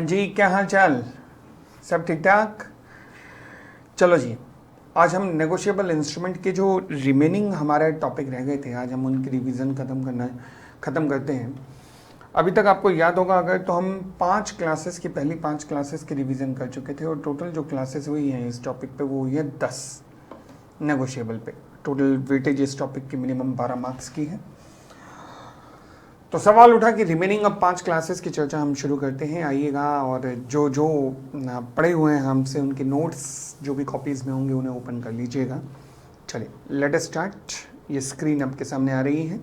जी, क्या हाल चाल? सब ठीक ठाक? चलो जी, आज हम नेगोशिएबल इंस्ट्रूमेंट के जो रिमेनिंग हमारे टॉपिक रह गए थे, आज हम उनकी रिवीजन ख़त्म करते हैं। अभी तक आपको याद होगा अगर, तो हम 5 क्लासेस की, पहली 5 क्लासेस की रिवीजन कर चुके थे और टोटल जो क्लासेस हुई हैं इस टॉपिक पे वो हुई है 10 नेगोशिएबल पे। टोटल वेटेज इस टॉपिक की मिनिमम 12 मार्क्स की है। तो सवाल उठा कि रिमेनिंग अब 5 क्लासेस की चर्चा हम शुरू करते हैं। आइएगा और जो जो पढ़े हुए हैं हमसे उनके नोट्स जो भी कॉपीज़ में होंगे उन्हें ओपन कर लीजिएगा। चलिए लेट अस स्टार्ट। ये स्क्रीन आपके सामने आ रही है।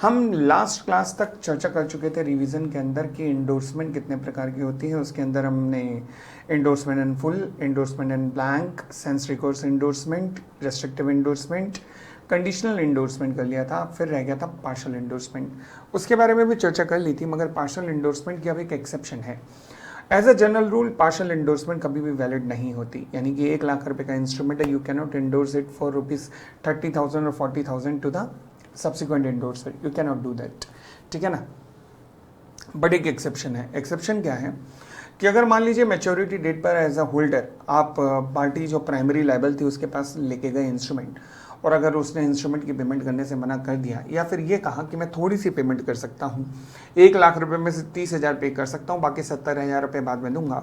हम लास्ट क्लास तक चर्चा कर चुके थे रिवीजन के अंदर कि इंडोर्समेंट कितने प्रकार की होती है। उसके अंदर हमने endorsement and full, endorsement and blank, sense recourse endorsement, restrictive endorsement, conditional endorsement कर लिया था। फिर रह गया था पार्शियल इंडोर्समेंट। उसके बारे में भी चर्चा कर ली थी, मगर पार्शियल इंडोर्समेंट की अब एक एक्सेप्शन है। As a general rule partial endorsement कभी भी वैलिड नहीं होती। यानी कि 1 लाख रुपए का इंस्ट्रूमेंट है, you can not endorse it for ₹30,000 और 40,000 to the subsequent endorser, you can not do that. ठीक है ना। बट एक एक्सेप्शन है। एक्सेप्शन क्या है कि अगर मान लीजिए मैच्योरिटी डेट पर एज अ होल्डर आप पार्टी जो प्राइमरी लायबल थी उसके पास लेके गए इंस्ट्रूमेंट, और अगर उसने इंस्ट्रूमेंट की पेमेंट करने से मना कर दिया या फिर ये कहा कि मैं थोड़ी सी पेमेंट कर सकता हूँ, 1 लाख रुपए में से 30,000 पे कर सकता हूँ, बाकी 70,000 रुपये बाद में दूंगा,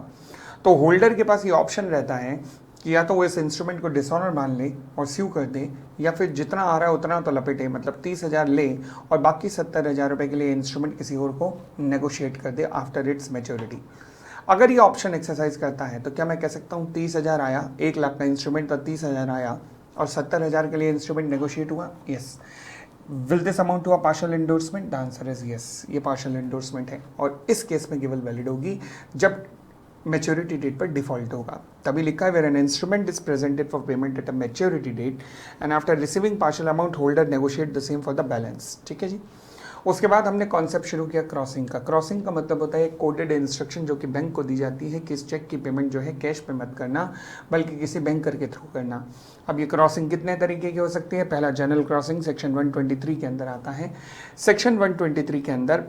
तो होल्डर के पास ये ऑप्शन रहता है कि या तो वो इस इंस्ट्रूमेंट को डिसऑनर मान ले और स्यू कर दे, या फिर जितना आ रहा है उतना तो लपेटे, मतलब 30,000 ले और बाकी 70,000 रुपये के लिए इंस्ट्रूमेंट किसी और को नेगोशिएट कर दे आफ्टर इट्स मैच्योरिटी। अगर ये ऑप्शन एक्सरसाइज करता है तो क्या मैं कह सकता हूँ 30,000 आया, 1 लाख का इंस्ट्रूमेंट तो 30,000 आया और 70,000 के लिए इंस्ट्रूमेंट नेगोशिएट हुआ? Yes. Will this amount to a partial endorsement? The answer is yes, ये पार्शियल एंडोर्समेंट है। और इस केस में केवल वैलिड होगी जब मैच्योरिटी डेट पर डिफॉल्ट होगा। तभी लिखा है where an instrument is presented for payment at a maturity date and after receiving partial amount holder negotiate the same for the balance. ठीक है जी। उसके बाद हमने कॉन्सेप्ट शुरू किया क्रॉसिंग का। क्रॉसिंग का मतलब होता है एक कोडेड इंस्ट्रक्शन जो कि बैंक को दी जाती है कि इस चेक की पेमेंट जो है कैश पे मत करना बल्कि किसी बैंकर के थ्रू करना। अब ये क्रॉसिंग कितने तरीके की हो सकती है? पहला जनरल क्रॉसिंग सेक्शन 123 के अंदर आता है। सेक्शन 123 के अंदर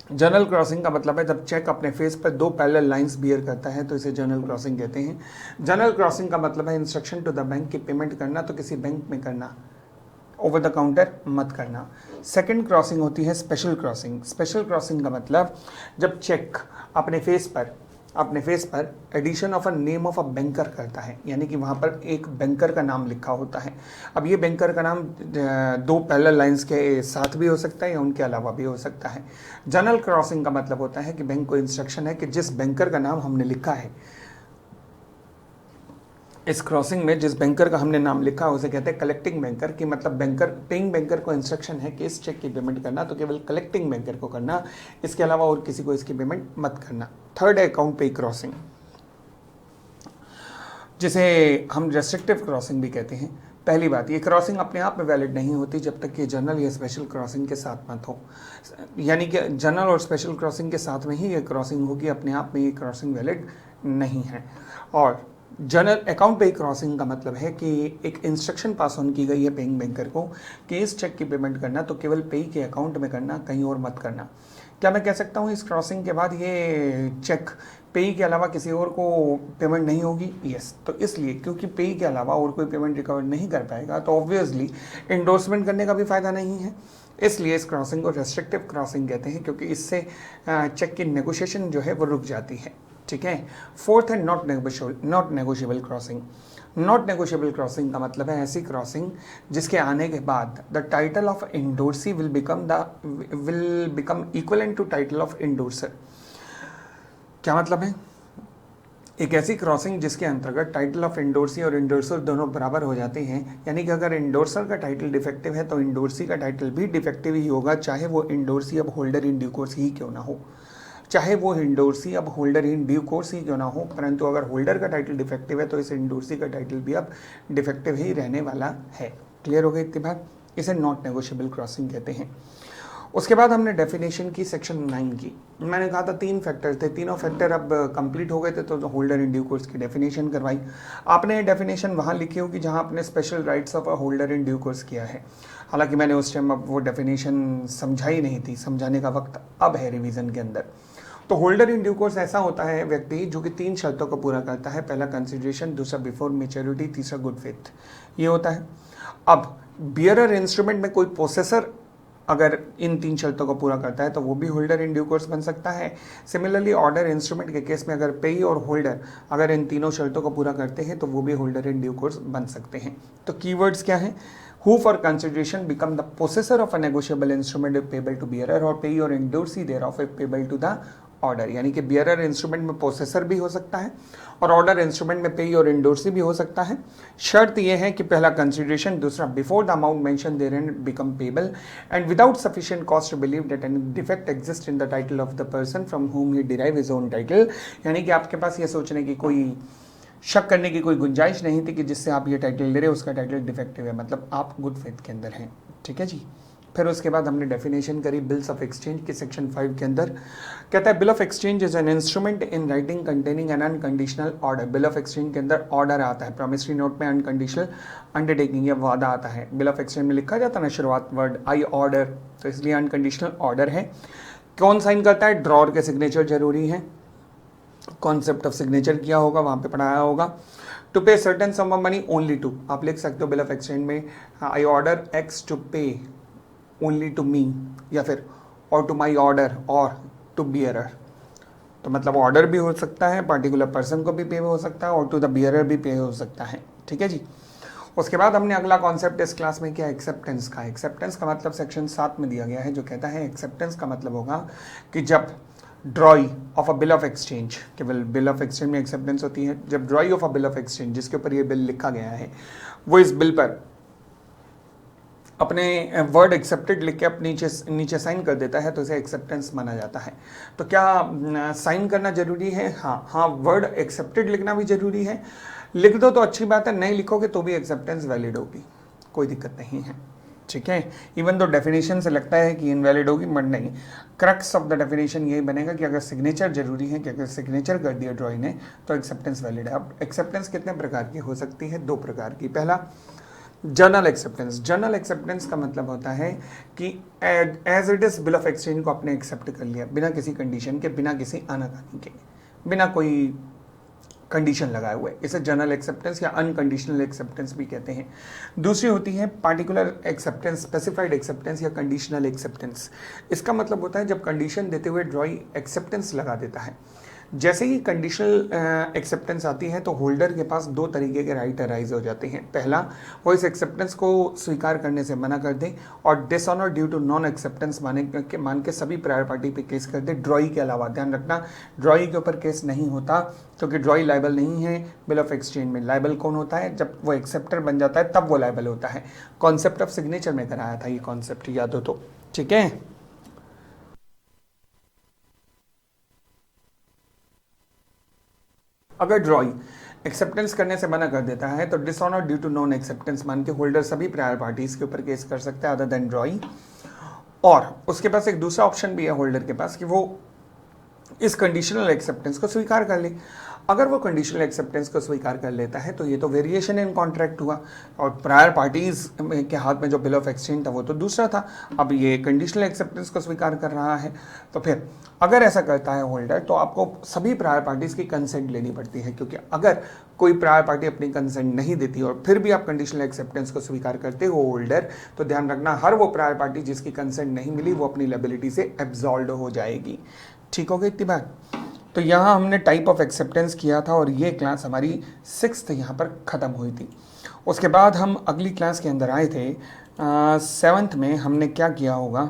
जनरल क्रॉसिंग का मतलब है जब चेक अपने फेस पर 2 पैरेलल लाइंस बियर करता है तो इसे जनरल क्रॉसिंग कहते हैं। जनरल क्रॉसिंग का मतलब है इंस्ट्रक्शन टू द बैंक की पेमेंट करना तो किसी बैंक में करना, ओवर द काउंटर मत करना। सेकंड क्रॉसिंग होती है स्पेशल क्रॉसिंग। स्पेशल क्रॉसिंग का मतलब जब चेक अपने फेस पर addition of a name of a banker करता है, यानी कि वहाँ पर एक बैंकर का नाम लिखा होता है। अब ये बैंकर का नाम 2 पैरेलल लाइंस के साथ भी हो सकता है या उनके अलावा भी हो सकता है। जनरल क्रॉसिंग का मतलब होता है कि बैंक को इंस्ट्रक्शन है कि जिस बैंकर का नाम हमने लिखा है, इस क्रॉसिंग में जिस बैंकर का हमने नाम लिखा है उसे कहते हैं कलेक्टिंग बैंकर। कि मतलब बैंकर, पेइंग बैंकर को इंस्ट्रक्शन है कि इस चेक की पेमेंट करना तो केवल कलेक्टिंग बैंकर को करना, इसके अलावा और किसी को इसकी पेमेंट मत करना। थर्ड है अकाउंट पे क्रॉसिंग, जिसे हम रेस्ट्रिक्टिव क्रॉसिंग भी कहते हैं। पहली बात, ये क्रॉसिंग अपने आप में वैलिड नहीं होती जब तक कि जनरल या स्पेशल क्रॉसिंग के साथ मत हो। यानी कि जनरल और स्पेशल क्रॉसिंग के साथ में ही ये क्रॉसिंग होगी, अपने आप में ये क्रॉसिंग वैलिड नहीं है। और जनरल अकाउंट पे क्रॉसिंग का मतलब है कि एक इंस्ट्रक्शन पास ऑन की गई है पेइंग बैंकर को कि इस चेक की पेमेंट करना तो केवल पेई के अकाउंट में करना, कहीं और मत करना। क्या मैं कह सकता हूँ इस क्रॉसिंग के बाद ये चेक पेई के अलावा किसी और को पेमेंट नहीं होगी? यस। तो इसलिए क्योंकि पेई के अलावा और कोई पेमेंट रिकवर नहीं कर पाएगा तो ऑब्वियसली इंडोर्समेंट करने का भी फायदा नहीं है। इसलिए इस क्रॉसिंग को रेस्ट्रिक्टिव क्रॉसिंग कहते हैं, क्योंकि इससे चेक की नेगोशिएशन जो है वो रुक जाती है। ठीक है। फोर्थ है not negotiable crossing. Not negotiable crossing का मतलब है ऐसी क्रॉसिंग जिसके आने के बाद the title of endorsee will become equivalent to title of endorser. क्या मतलब है? एक ऐसी क्रॉसिंग जिसके अंतर्गत टाइटल ऑफ इंडोर्सी और इंडोर्सर दोनों बराबर हो जाते हैं। यानी कि अगर इंडोर्सर का टाइटल डिफेक्टिव है तो इंडोर्सी का टाइटल भी डिफेक्टिव ही होगा, चाहे वो इंडोर्सी अब होल्डर इन ड्यू कोर्स ही क्यों ना हो। चाहे वो इंडोर्सी अब होल्डर इन ड्यू कोर्स ही क्यों ना हो, परंतु अगर होल्डर का टाइटल डिफेक्टिव है तो इस इंडोर्सी का टाइटल भी अब डिफेक्टिव ही रहने वाला है। क्लियर हो गई इतनी बात? इसे नॉट नेगोशिएबल क्रॉसिंग कहते हैं। उसके बाद हमने डेफिनेशन की सेक्शन 9 की। मैंने कहा था 3 फैक्टर थे, तीनों फैक्टर अब कंप्लीट हो गए थे तो होल्डर इन ड्यू कोर्स की डेफिनेशन करवाई। आपने डेफिनेशन वहाँ लिखी होगी जहाँ आपने special rights of a holder in due course किया है। हालांकि मैंने उस टाइम अब वो डेफिनेशन समझाई नहीं थी, समझाने का वक्त अब है रिवीजन के अंदर। तो होल्डर इन ड्यू कोर्स ऐसा होता है व्यक्ति जो कि 3 शर्तों को पूरा करता है। पहला कंसिडरेशन, दूसरा बिफोर मेच्योरिटी, तीसरा गुड फेथ, ये होता है। अब बियरर इंस्ट्रूमेंट में कोई पोसेसर अगर इन 3 शर्तों को पूरा करता है तो वो भी होल्डर इन ड्यू कोर्स बन सकता है। सिमिलरली ऑर्डर इंस्ट्रूमेंट के केस में अगर पेई और होल्डर अगर इन तीनों शर्तों को पूरा करते हैं तो वो भी होल्डर इन ड्यू कोर्स बन सकते हैं। तो कीवर्ड्स क्या हैं? Who for consideration become the possessor of a negotiable instrument if payable to bearer, और pay or endorsee thereof if payable to the order। यानी कि bearer इंस्ट्रूमेंट में पोसेसर भी हो सकता है और ऑर्डर इंस्ट्रूमेंट में पे और एंडोर्सी भी हो सकता है। शर्त यह है कि पहला कंसिडरेशन, दूसरा before the amount mention therein become payable and without sufficient cause to believe that any defect exist in the title of the person from whom he derive his own title. यानी कि आपके पास ये सोचने की कोई शक करने की कोई गुंजाइश नहीं थी कि जिससे आप ये टाइटल ले रहे हो उसका टाइटल डिफेक्टिव है, मतलब आप गुड फेथ के अंदर हैं। ठीक है जी। फिर उसके बाद हमने डेफिनेशन करी बिल्स ऑफ एक्सचेंज की सेक्शन 5 के अंदर। कहता है bill of exchange is an instrument in writing containing N unconditional order. Bill of exchange के अंदर ऑर्डर आता है, प्रॉमिसरी नोट में अनकंडीशनल अंडरटेकिंग या वादा आता है। बिल ऑफ एक्सचेंज में लिखा जाता है ना शुरुआत वर्ड आई ऑर्डर, तो इसलिए अनकंडीशनल ऑर्डर है। कौन साइन करता है? ड्रॉअर के सिग्नेचर जरूरी है। कॉन्सेप्ट ऑफ सिग्नेचर किया होगा, वहां पे पढ़ाया होगा। To pay certain sum of money only to, आप लिख सकते हो बिल ऑफ एक्सचेंज में I order X to pay only to me, या फिर और टू माई ऑर्डर और टू बियरर। तो मतलब ऑर्डर भी हो सकता है, पार्टिकुलर पर्सन को भी पे हो सकता है और टू द बियरर भी पे हो सकता है। ठीक है जी। उसके बाद हमने अगला कॉन्सेप्ट इस क्लास में किया एक्सेप्टेंस का। एक्सेप्टेंस का मतलब सेक्शन 7 में दिया गया है, जो कहता है एक्सेप्टेंस का मतलब होगा कि जब ड्रॉई of a bill of exchange, केवल बिल ऑफ एक्सचेंज में एक्सेप्टेंस होती है, जब ड्रॉई of a bill of exchange जिसके ऊपर ये बिल लिखा गया है वो इस बिल पर अपने वर्ड एक्सेप्टेड लिख के अपने नीचे साइन कर देता है तो इसे एक्सेप्टेंस माना जाता है। तो क्या साइन करना जरूरी है? हाँ, वर्ड एक्सेप्टेड लिखना भी जरूरी है। लिख दो तो अच्छी बात है, नहीं लिखोगे तो भी एक्सेप्टेंस वैलिड होगी, कोई दिक्कत नहीं है। ठीक है। इवन तो डेफिनेशन से लगता है कि इनवैलिड होगी, बट नहीं, क्रक्स ऑफ द डेफिनेशन यही बनेगा कि अगर सिग्नेचर जरूरी है, कि अगर सिग्नेचर कर दिया ड्रॉई ने तो एक्सेप्टेंस वैलिड है। अब एक्सेप्टेंस कितने प्रकार की हो सकती है? 2 प्रकार की। पहला जर्नल एक्सेप्टेंस। जर्नल एक्सेप्टेंस का मतलब होता है कि as it is bill of exchange को आपने एक्सेप्ट कर लिया बिना किसी कंडीशन के, बिना किसी आनाकानी के, बिना कोई कंडीशन लगाए हुए, इसे जनरल एक्सेप्टेंस या अनकंडीशनल एक्सेप्टेंस भी कहते हैं। दूसरी होती है पार्टिकुलर एक्सेप्टेंस, स्पेसिफाइड एक्सेप्टेंस या कंडीशनल एक्सेप्टेंस। इसका मतलब होता है जब कंडीशन देते हुए ड्रॉई एक्सेप्टेंस लगा देता है। जैसे ही कंडीशनल एक्सेप्टेंस आती है तो होल्डर के पास 2 तरीके के राइट अराइज हो जाते हैं। पहला, वो इस एक्सेप्टेंस को स्वीकार करने से मना कर दे और dishonour due to non acceptance मान के सभी प्रायर पार्टी पे केस कर दे, ड्रॉई के अलावा। ध्यान रखना, ड्रॉई के ऊपर केस नहीं होता क्योंकि ड्रॉई लाइबल नहीं है। बिल ऑफ एक्सचेंज में लाइबल कौन होता है? जब वो एक्सेप्टर बन जाता है तब वो लाइबल होता है। कॉन्सेप्ट ऑफ सिग्नेचर में कराया था ये कॉन्सेप्ट, याद हो तो। ठीक है। अगर ड्रॉई एक्सेप्टेंस करने से मना कर देता है तो dishonour due to non acceptance मान के होल्डर सभी प्रायर पार्टीज के ऊपर केस कर सकता है अदर देन ड्रॉई। और उसके पास एक दूसरा ऑप्शन भी है होल्डर के पास कि वो इस कंडीशनल एक्सेप्टेंस को स्वीकार कर ले। अगर वो कंडीशनल एक्सेप्टेंस को स्वीकार कर लेता है तो ये तो वेरिएशन इन कॉन्ट्रैक्ट हुआ और प्रायर पार्टीज के हाथ में जो बिल ऑफ एक्सचेंज था वो तो दूसरा था। अब ये कंडीशनल एक्सेप्टेंस को स्वीकार कर रहा है, तो फिर अगर ऐसा करता है होल्डर तो आपको सभी प्रायर पार्टीज की कंसेंट लेनी पड़ती है, क्योंकि अगर कोई प्रायर पार्टी अपनी कंसेंट नहीं देती और फिर भी आप कंडीशनल एक्सेप्टेंस को स्वीकार करते हो होल्डर, तो ध्यान रखना हर वो प्रायर पार्टी जिसकी कंसेंट नहीं मिली वो अपनी लायबिलिटी से एब्सॉल्व हो जाएगी। ठीक हो गई इतनी बात? तो यहाँ हमने टाइप ऑफ एक्सेप्टेंस किया था और ये क्लास हमारी 6th यहाँ पर ख़त्म हुई थी। उसके बाद हम अगली क्लास के अंदर आए थे 7th में हमने क्या किया होगा,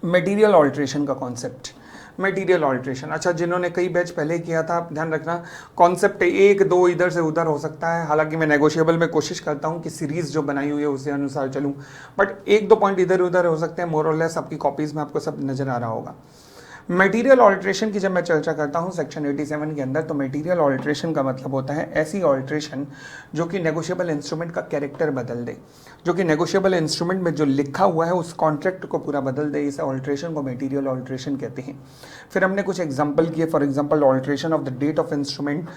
मटेरियल ऑल्ट्रेशन का कॉन्सेप्ट। मटेरियल ऑल्ट्रेशन, अच्छा जिन्होंने कई बैच पहले किया था ध्यान रखना, कॉन्सेप्ट 1-2 इधर से उधर हो सकता है। हालांकि मैं नेगोशिएबल में कोशिश करता हूँ कि सीरीज़ जो बनाई हुई है उसके अनुसार चलूँ, बट 1-2 पॉइंट इधर उधर हो सकते हैं। मोर और लेस आपकी कॉपीज़ में आपको सब नज़र आ रहा होगा। मटेरियल ऑल्ट्रेशन की जब मैं चर्चा करता हूं सेक्शन 87 के अंदर, तो मटेरियल ऑल्ट्रेशन का मतलब होता है ऐसी ऑल्ट्रेशन जो कि नेगोशिएबल इंस्ट्रूमेंट का कैरेक्टर बदल दे, जो कि नेगोशिएबल इंस्ट्रूमेंट में जो लिखा हुआ है उस कॉन्ट्रैक्ट को पूरा बदल दे। इस ऑल्ट्रेशन को मटेरियल ऑल्ट्रेशन कहते हैं। फिर हमने कुछ एग्जाम्पल किए, for example alteration of the date of instrument.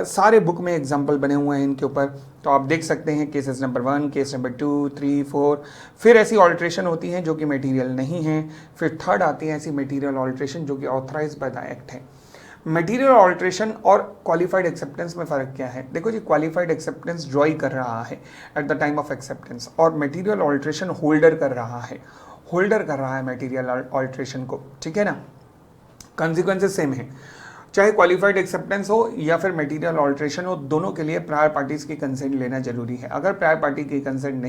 सारे बुक में एग्जाम्पल बने हुए हैं इनके ऊपर, तो आप देख सकते हैं केसेस नंबर 1, केस नंबर 2, 3, 4। फिर ऐसी ऑल्ट्रेशन होती हैं जो कि मटेरियल नहीं है। फिर थर्ड आती है ऐसी मटेरियल ऑल्ट्रेशन ऑल्ट्रेशन जो कि ऑथराइज बाय द एक्ट है। मटेरियल ऑल्ट्रेशन और क्वालिफाइड एक्सेप्टेंस में फ़र्क क्या है? देखो जी, क्वालिफाइड एक्सेप्टेंस ड्रॉई कर रहा है at the time of acceptance, और मटेरियल ऑल्ट्रेशन होल्डर कर रहा है, मटेरियल ऑल्ट्रेशन को, ठीक है ना। कॉन्सिक्वेंसेस सेम है, चाहे क्वालिफाइड एक्सेप्टेंस हो या फिर मटेरियल ऑल्ट्रेशन हो, दोनों के लिए प्रायर पार्टीज की कंसेंट लेना जरूरी है। अगर प्रायर पार्टी की कंसेंट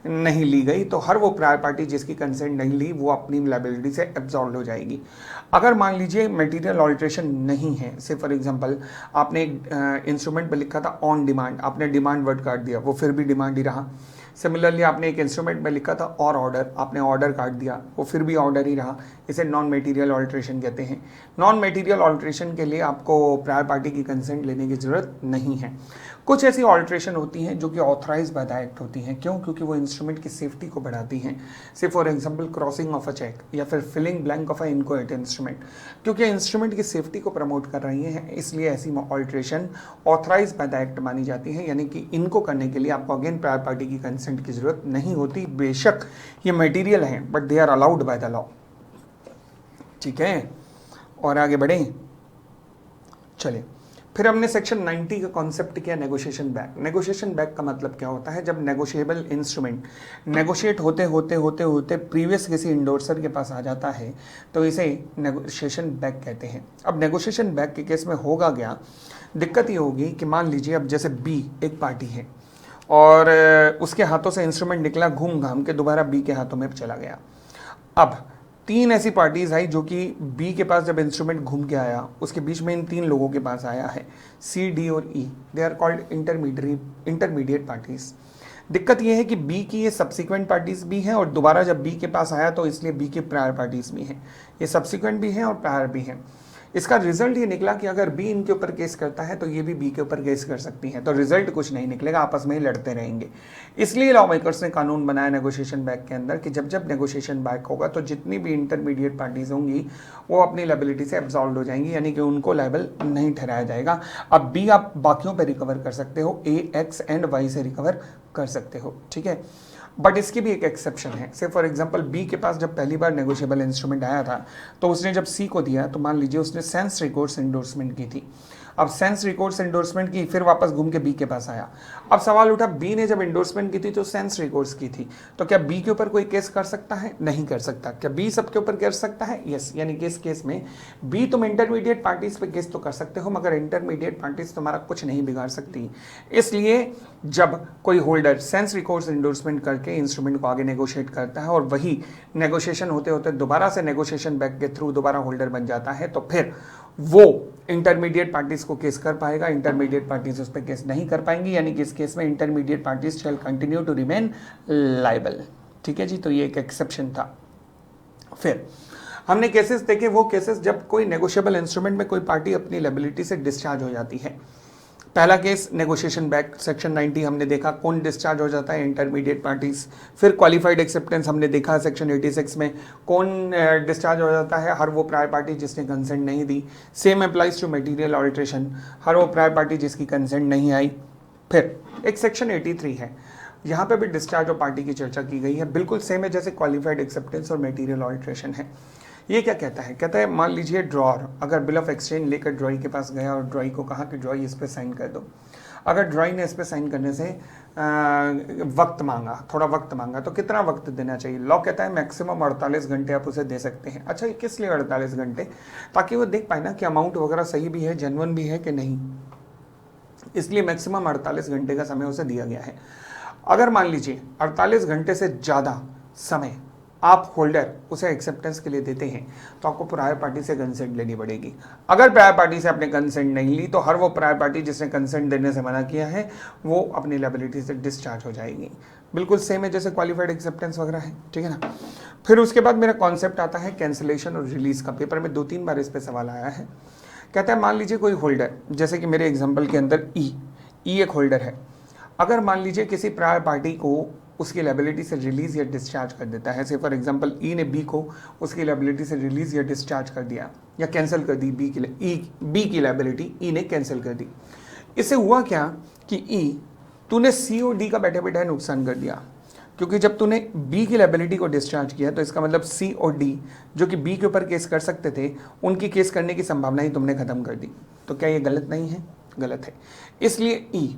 नहीं ली गई तो हर वो प्रायर पार्टी जिसकी कंसेंट नहीं ली वो अपनी लायबिलिटी से एब्जॉल्व हो जाएगी। अगर मान लीजिए मटेरियल ऑल्ट्रेशन नहीं है, से फॉर एग्जांपल आपने एक इंस्ट्रूमेंट पर लिखा था ऑन डिमांड, आपने डिमांड वर्ड काट दिया, वो फिर भी डिमांड ही रहा। सिमिलरली आपने एक इंस्ट्रूमेंट में लिखा था और ऑर्डर, आपने ऑर्डर काट दिया, वो फिर भी ऑर्डर ही रहा। इसे नॉन मटेरियल ऑल्ट्रेशन कहते हैं। नॉन मटेरियल ऑल्ट्रेशन के लिए आपको प्रायर पार्टी की कंसेंट लेने की जरूरत नहीं है। कुछ ऐसी ऑल्ट्रेशन होती हैं जो कि ऑथराइज बाय द एक्ट होती हैं। क्यों? क्योंकि वो इंस्ट्रूमेंट की सेफ्टी को बढ़ाती हैं। Say for example crossing of a cheque या फिर filling blank of a inchoate instrument, क्योंकि इंस्ट्रूमेंट की सेफ्टी को प्रमोट कर रही हैं, इसलिए ऐसी alteration authorise by the act मानी जाती है। यानी कि इनको करने के लिए आपको अगेन प्रायर पार्टी की कंसेंट की जरूरत नहीं होती। बेशक ये मटेरियल है but they are allowed by the law, ठीक है। और आगे बढ़े, चलिए फिर हमने सेक्शन 90 का कॉन्सेप्ट किया, नेगोशिएशन बैक। नेगोशिएशन बैक का मतलब क्या होता है? जब नेगोशिएबल इंस्ट्रूमेंट नेगोशिएट होते होते प्रीवियस किसी इंडोर्सर के पास आ जाता है तो इसे नेगोशिएशन बैक कहते हैं। अब नेगोशिएशन बैक के केस में होगा क्या? दिक्कत ये होगी कि मान लीजिए अब जैसे बी एक पार्टी है और उसके हाथों से इंस्ट्रूमेंट निकला, घूम घाम के दोबारा बी के हाथों में चला गया। अब तीन ऐसी पार्टीज आई जो कि बी के पास जब इंस्ट्रूमेंट घूम के आया, उसके बीच में इन तीन लोगों के पास आया है, सी, डी और E. They are called intermediate parties. दिक्कत यह है कि बी की ये सब्सिक्वेंट पार्टीज भी हैं और दोबारा जब बी के पास आया तो इसलिए बी के प्रायर पार्टीज भी हैं। ये सब्सिक्वेंट भी हैं और प्रायर भी हैं। इसका रिजल्ट ये निकला कि अगर बी इनके ऊपर केस करता है तो ये भी बी के ऊपर केस कर सकती हैं, तो रिजल्ट कुछ नहीं निकलेगा, आपस में ही लड़ते रहेंगे। इसलिए लॉ मेकर्स ने कानून बनाया नेगोशिएशन बैक के अंदर कि जब जब नेगोशिएशन बैक होगा तो जितनी भी इंटरमीडिएट पार्टीज होंगी वो अपनी लायबिलिटी से एब्सॉल्व हो जाएंगी, यानी कि उनको लायबल नहीं ठहराया जाएगा। अब बी आप बाकियों पर रिकवर कर सकते हो, ए, एक्स एंड वाई से रिकवर कर सकते हो, ठीक है। बट इसकी भी एक एक्सेप्शन है। से फॉर एग्जांपल बी के पास जब पहली बार नेगोशिएबल इंस्ट्रूमेंट आया था तो उसने जब सी को दिया तो मान लीजिए उसने सेंस रिकॉर्ड्स एंडोर्समेंट की थी। अब सेंस रिकॉर्ड्स एंडोर्समेंट की, फिर वापस घूम के बी के पास आया। अब सवाल उठा, बी ने जब एंडोर्समेंट की थी तो सेंस रिकॉर्ड्स की थी, तो क्या बी के ऊपर कोई केस कर सकता है? नहीं कर सकता। क्या बी सबके ऊपर कर सकता है? यस। यानी कि इस केस में बी तुम इंटरमीडिएट पार्टीज पे केस तो कर सकते हो मगर इंटरमीडिएट पार्टीज तुम्हारा कुछ नहीं बिगाड़ सकती। इसलिए जब कोई होल्डर सेंस रिकॉर्ड्स एंडोर्समेंट करके इंस्ट्रूमेंट को आगे नेगोशिएट करता है और वही नेगोशिएशन होते होते दोबारा से नेगोशिएशन बैक के थ्रू दोबारा होल्डर बन जाता है तो फिर वो इंटरमीडिएट पार्टीज को केस कर पाएगा, इंटरमीडिएट पार्टीज उस पर केस नहीं कर पाएंगी। यानी कि इस केस में intermediate parties shall continue to remain liable, ठीक है जी। तो ये एक एक्सेप्शन था। फिर हमने केसेस देखे, वो केसेस जब कोई नेगोशिएबल इंस्ट्रूमेंट में कोई पार्टी अपनी लायबिलिटी से डिस्चार्ज हो जाती है। पहला केस नेगोशिएशन बैक, सेक्शन 90 हमने देखा, कौन डिस्चार्ज हो जाता है? Intermediate parties. फिर क्वालिफाइड एक्सेप्टेंस हमने देखा सेक्शन 86 में, कौन डिस्चार्ज हो जाता है? हर वो प्रायर पार्टी जिसने कंसेंट नहीं दी। Same applies to material alteration, हर वो प्रायर पार्टी जिसकी कंसेंट नहीं आई। फिर एक सेक्शन 83 है, यहाँ पे भी डिस्चार्ज ऑफ पार्टी की चर्चा की गई है, बिल्कुल सेम है जैसे क्वालिफाइड एक्सेप्टेंस और मटेरियल ऑल्ट्रेशन है। ये क्या कहता है? कहता है मान लीजिए ड्रॉअर अगर बिल ऑफ एक्सचेंज लेकर ड्रॉई के पास गया और ड्रॉई को कहा कि ड्रॉई इस पर साइन कर दो। अगर ड्रॉई ने इस पर साइन करने से वक्त मांगा, थोड़ा वक्त मांगा, तो कितना वक्त देना चाहिए? लॉ कहता है मैक्सिमम 48 घंटे आप उसे दे सकते हैं। अच्छा, ये किस लिए 48 घंटे? ताकि वो देख पाए ना कि अमाउंट वगैरह सही भी है, जेन्युइन भी है कि नहीं, इसलिए मैक्सिमम 48 घंटे का समय उसे दिया गया है। अगर मान लीजिए 48 घंटे से ज़्यादा समय आप होल्डर उसे एक्सेप्टेंस के लिए देते हैं तो आपको प्रायर पार्टी से कंसेंट लेनी पड़ेगी। अगर प्रायर पार्टी से आपने कंसेंट नहीं ली तो हर वो प्रायर पार्टी जिसने कंसेंट देने से मना किया है वो अपनी लायबिलिटी से डिस्चार्ज हो जाएगी। बिल्कुल सेम है जैसे क्वालिफाइड एक्सेप्टेंस वगैरह है, ठीक है ना। फिर उसके बाद मेरा कॉन्सेप्ट आता है कैंसिलेशन और रिलीज का। पेपर में 2-3 बार इस पर सवाल आया है। कहता है मान लीजिए कोई होल्डर, जैसे कि मेरे एग्जाम्पल के अंदर ई एक होल्डर है। अगर मान लीजिए किसी प्रायर पार्टी को उसकी लायबिलिटी से रिलीज या डिस्चार्ज कर देता है, से फॉर एग्जांपल ई ने बी को उसकी लायबिलिटी से रिलीज या डिस्चार्ज कर दिया या कैंसिल कर दी, बी की लायबिलिटी ई ने कैंसिल कर दी। इससे हुआ क्या कि ई तूने सी और डी का बैठे बैठे नुकसान कर दिया। क्योंकि जब तूने बी की लायबिलिटी को डिस्चार्ज किया तो इसका मतलब सी और डी जो कि बी के ऊपर केस कर सकते थे, उनकी केस करने की संभावना ही तुमने खत्म कर दी। तो क्या ये गलत नहीं है? गलत है। इसलिए ई,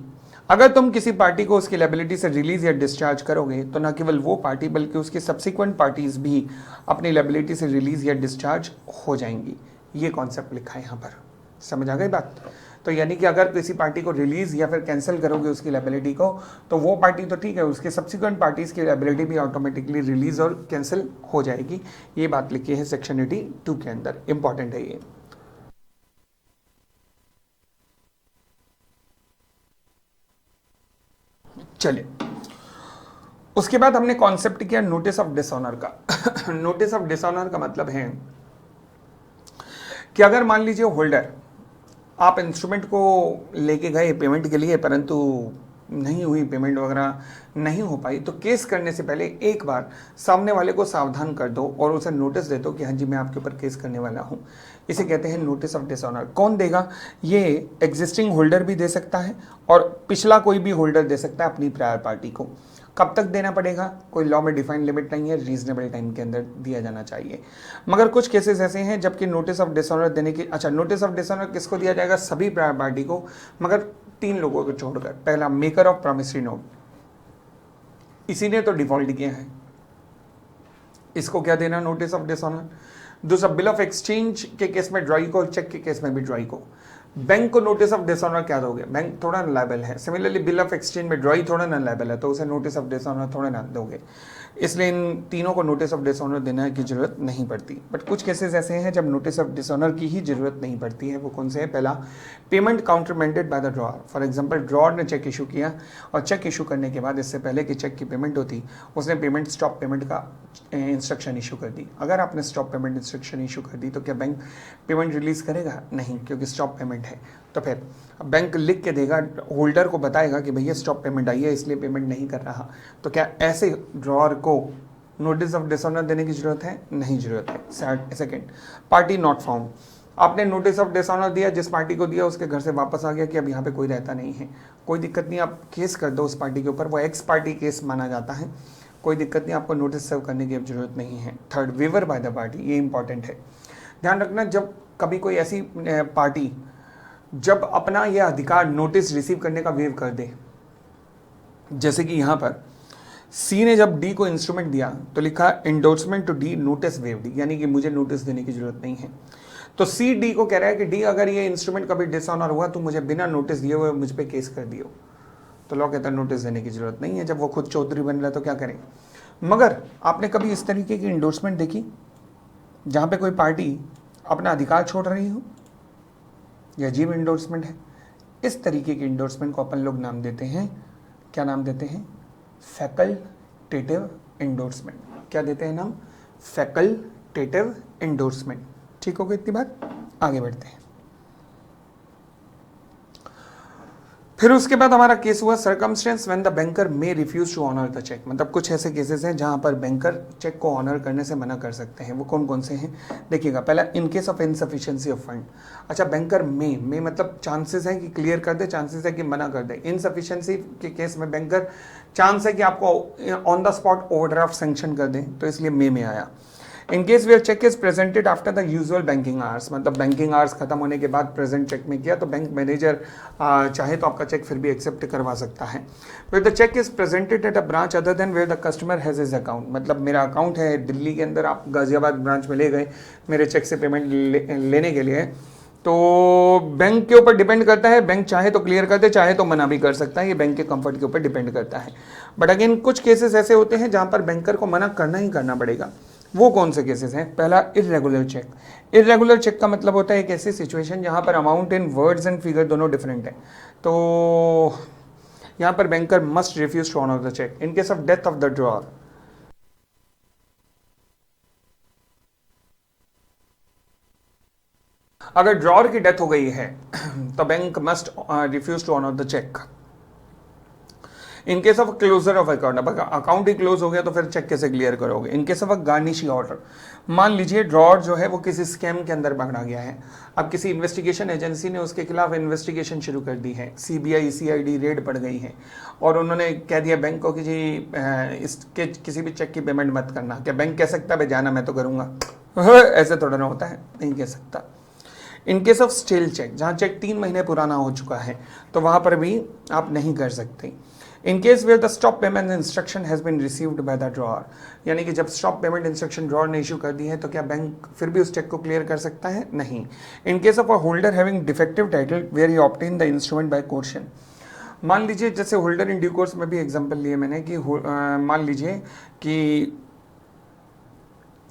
अगर तुम किसी पार्टी को उसकी लायबिलिटी से रिलीज या डिस्चार्ज करोगे तो न केवल वो पार्टी बल्कि उसकी सब्सिक्वेंट पार्टीज भी अपनी लायबिलिटी से रिलीज या डिस्चार्ज हो जाएंगी। ये कॉन्सेप्ट लिखा है यहाँ पर, समझ आ गई बात? तो यानी कि अगर किसी पार्टी को रिलीज या फिर कैंसिल करोगे उसकी लायबिलिटी को, तो वो पार्टी तो ठीक है, उसके सब्सिक्वेंट पार्टीज की लायबिलिटी भी ऑटोमेटिकली रिलीज और कैंसिल हो जाएगी। ये बात लिखी है सेक्शन 82 के अंदर, इंपॉर्टेंट है ये। चलिए, उसके बाद हमने कॉन्सेप्ट किया नोटिस ऑफ डिसऑनर का। नोटिस ऑफ डिसऑनर का मतलब है कि अगर मान लीजिए होल्डर, आप इंस्ट्रूमेंट को लेके गए पेमेंट के लिए, परंतु नहीं हुई पेमेंट वगैरह नहीं हो पाई, तो केस करने से पहले एक बार सामने वाले को सावधान कर दो और उसे नोटिस दे दो कि हाँ जी मैं आपके ऊपर केस करने वाला हूँ। इसे कहते हैं नोटिस ऑफ डिसऑनर। कौन देगा? ये एग्जिस्टिंग होल्डर भी दे सकता है और पिछला कोई भी होल्डर दे सकता है अपनी प्रायर पार्टी को। कब तक देना पड़ेगा? कोई लॉ में डिफाइन लिमिट नहीं है, रीजनेबल टाइम के अंदर दिया जाना चाहिए। मगर कुछ केसेस ऐसे हैं जबकि नोटिस ऑफ डिसऑनर देने की, अच्छा नोटिस ऑफ डिसऑनर किसको दिया जाएगा? सभी प्रायर पार्टी को, मगर 3 लोगों को छोड़कर। पहला, मेकर ऑफ प्रॉमिसरी नोट, इसी ने तो डिफॉल्ट किया है, इसको क्या देना? Notice of dishonour. दूसरा, बिल ऑफ एक्सचेंज के केस में ड्रॉई को, चेक के केस में भी ड्रॉई को। बैंक को नोटिस ऑफ डिसऑनर क्या दोगे? बैंक थोड़ा ना लायबल है। सिमिलरली बिल ऑफ एक्सचेंज में ड्रॉई थोड़ा ना लायबल है, तो उसे नोटिस ऑफ डिसऑनर थोड़ा ना दोगे। इसलिए इन तीनों को नोटिस ऑफ डिसऑनर देने की जरूरत नहीं पड़ती। बट कुछ केसेस ऐसे हैं जब नोटिस ऑफ डिसऑनर की ही जरूरत नहीं पड़ती है। वो कौन से है? पहला, payment countermanded by the drawer. For example, drawer ने चेक इशू किया और चेक इशू करने के बाद इससे पहले कि चेक की पेमेंट होती, उसने पेमेंट स्टॉप पेमेंट का इंस्ट्रक्शन इशू कर दी। अगर आपने स्टॉप पेमेंट इंस्ट्रक्शन इशू कर दी तो क्या बैंक पेमेंट रिलीज करेगा? नहीं, क्योंकि स्टॉप पेमेंट है। तो फिर बैंक लिख के देगा, होल्डर को बताएगा कि भैया स्टॉप पेमेंट आई है इसलिए पेमेंट नहीं कर रहा। तो क्या ऐसे ड्रॉअर को नोटिस ऑफ डिसऑनर देने की जरूरत है? नहीं जरूरत है। Second, party not found. आपने नोटिस ऑफ डिसऑनर दिया, जिस पार्टी को दिया उसके घर से वापस आ गया कि अब यहाँ पे कोई रहता नहीं है, कोई दिक्कत नहीं, आप केस कर दो उस पार्टी के ऊपर, वो एक्स पार्टी केस माना जाता है, कोई दिक्कत नहीं, आपको नोटिस सर्व करने की अब जरूरत नहीं है। Third, waiver by the party, ये इंपॉर्टेंट है, ध्यान रखना। जब कभी कोई ऐसी पार्टी जब अपना यह अधिकार नोटिस रिसीव करने का वेव कर दे, जैसे कि यहाँ पर सी ने जब डी को इंस्ट्रूमेंट दिया तो लिखा endorsement to the notice waived, यानी कि मुझे नोटिस देने की जरूरत नहीं है। तो सी डी को कह रहा है कि डी, अगर ये इंस्ट्रूमेंट कभी डिसऑनर हुआ तो मुझे बिना नोटिस दिए हुए मुझ पे केस कर दियो। तो लॉ कहता है नोटिस देने की जरूरत नहीं है। जब वो खुद चौधरी बन रहा है तो क्या करें? मगर आपने कभी इस तरीके की इंडोर्समेंट देखी जहाँ पे कोई पार्टी अपना अधिकार छोड़ रही हो? यह अजीब इंडोर्समेंट है। इस तरीके की इंडोर्समेंट को अपन लोग नाम देते हैं, क्या नाम देते हैं? Facultative endorsement. क्या देते हैं नाम? Facultative endorsement. ठीक हो गई इतनी बात? आगे बढ़ते हैं। फिर उसके बाद हमारा केस हुआ circumstance when the banker may refuse to honour the cheque. मतलब कुछ ऐसे केसेस हैं जहां पर बैंकर चेक को ऑनर करने से मना कर सकते हैं। वो कौन कौन से हैं देखिएगा। पहला, इन case of insufficiency of fund. अच्छा, बैंकर मे मतलब चांसेस है कि क्लियर कर दे, चांसेस है कि मना कर दे। इनसफिशिएंसी के केस में बैंकर चांस है कि आपको on the spot overdraft sanction कर दे, तो इसलिए मे में आया। In case where cheque is presented after the usual banking hours, मतलब बैंकिंग आवर्स खत्म होने के बाद प्रेजेंट चेक में किया तो बैंक मैनेजर चाहे तो आपका चेक फिर भी एक्सेप्ट करवा सकता है। Where the cheque is presented at a branch other than where the customer has his account, मतलब मेरा अकाउंट है दिल्ली के अंदर, आप गाजियाबाद ब्रांच में ले गए मेरे चेक से पेमेंट लेने के लिए, तो बैंक के ऊपर डिपेंड करता है। बैंक चाहे तो क्लियर कर दे, चाहे तो मना भी कर सकता है। ये बैंक के कंफर्ट के ऊपर डिपेंड करता है। बट अगेन कुछ केसेस ऐसे होते हैं जहां पर बैंकर को मना करना ही करना पड़ेगा। वो कौन से केसेस हैं? पहला, इर्रेगुलर चेक। इर्रेगुलर चेक का मतलब होता है एक ऐसी सिचुएशन जहां पर amount in words and figure दोनों डिफरेंट है। तो यहां पर banker must refuse to honour the cheque in case of death of the drawer. अगर ड्रॉअर की डेथ हो गई है तो bank must refuse to honour the cheque. In case of closure of account, अब अकाउंट ही क्लोज हो गया तो फिर चेक कैसे क्लियर करोगे। In case of a garnishing order, मान लीजिए ड्रॉअर जो है वो किसी स्कैम के अंदर पकड़ा गया है, अब किसी इन्वेस्टिगेशन एजेंसी ने उसके खिलाफ इन्वेस्टिगेशन शुरू कर दी है, सीबीआई सीआईडी रेड पड़ गई है और उन्होंने कह दिया बैंक को कि जी इसके किसी भी चेक की पेमेंट मत करना। क्या बैंक कह सकता है जाना मैं तो करूंगा? ऐसे थोड़ा ना होता है, नहीं कह सकता। In case of stale cheque, जहाँ चेक 3 महीने पुराना हो चुका है तो वहाँ पर भी आप नहीं कर सकते। In case where the stop payment instruction has been received by the drawer, यानी कि जब स्टॉप पेमेंट इंस्ट्रक्शन ड्रॉअर ने इशू कर दी है तो क्या बैंक फिर भी उस चेक को क्लियर कर सकता है? नहीं। In case of a holder having defective title where he obtain the instrument by coercion, मान लीजिए जैसे होल्डर इन ड्यू कोर्स में भी एग्जाम्पल लिए मैंने कि मान लीजिए कि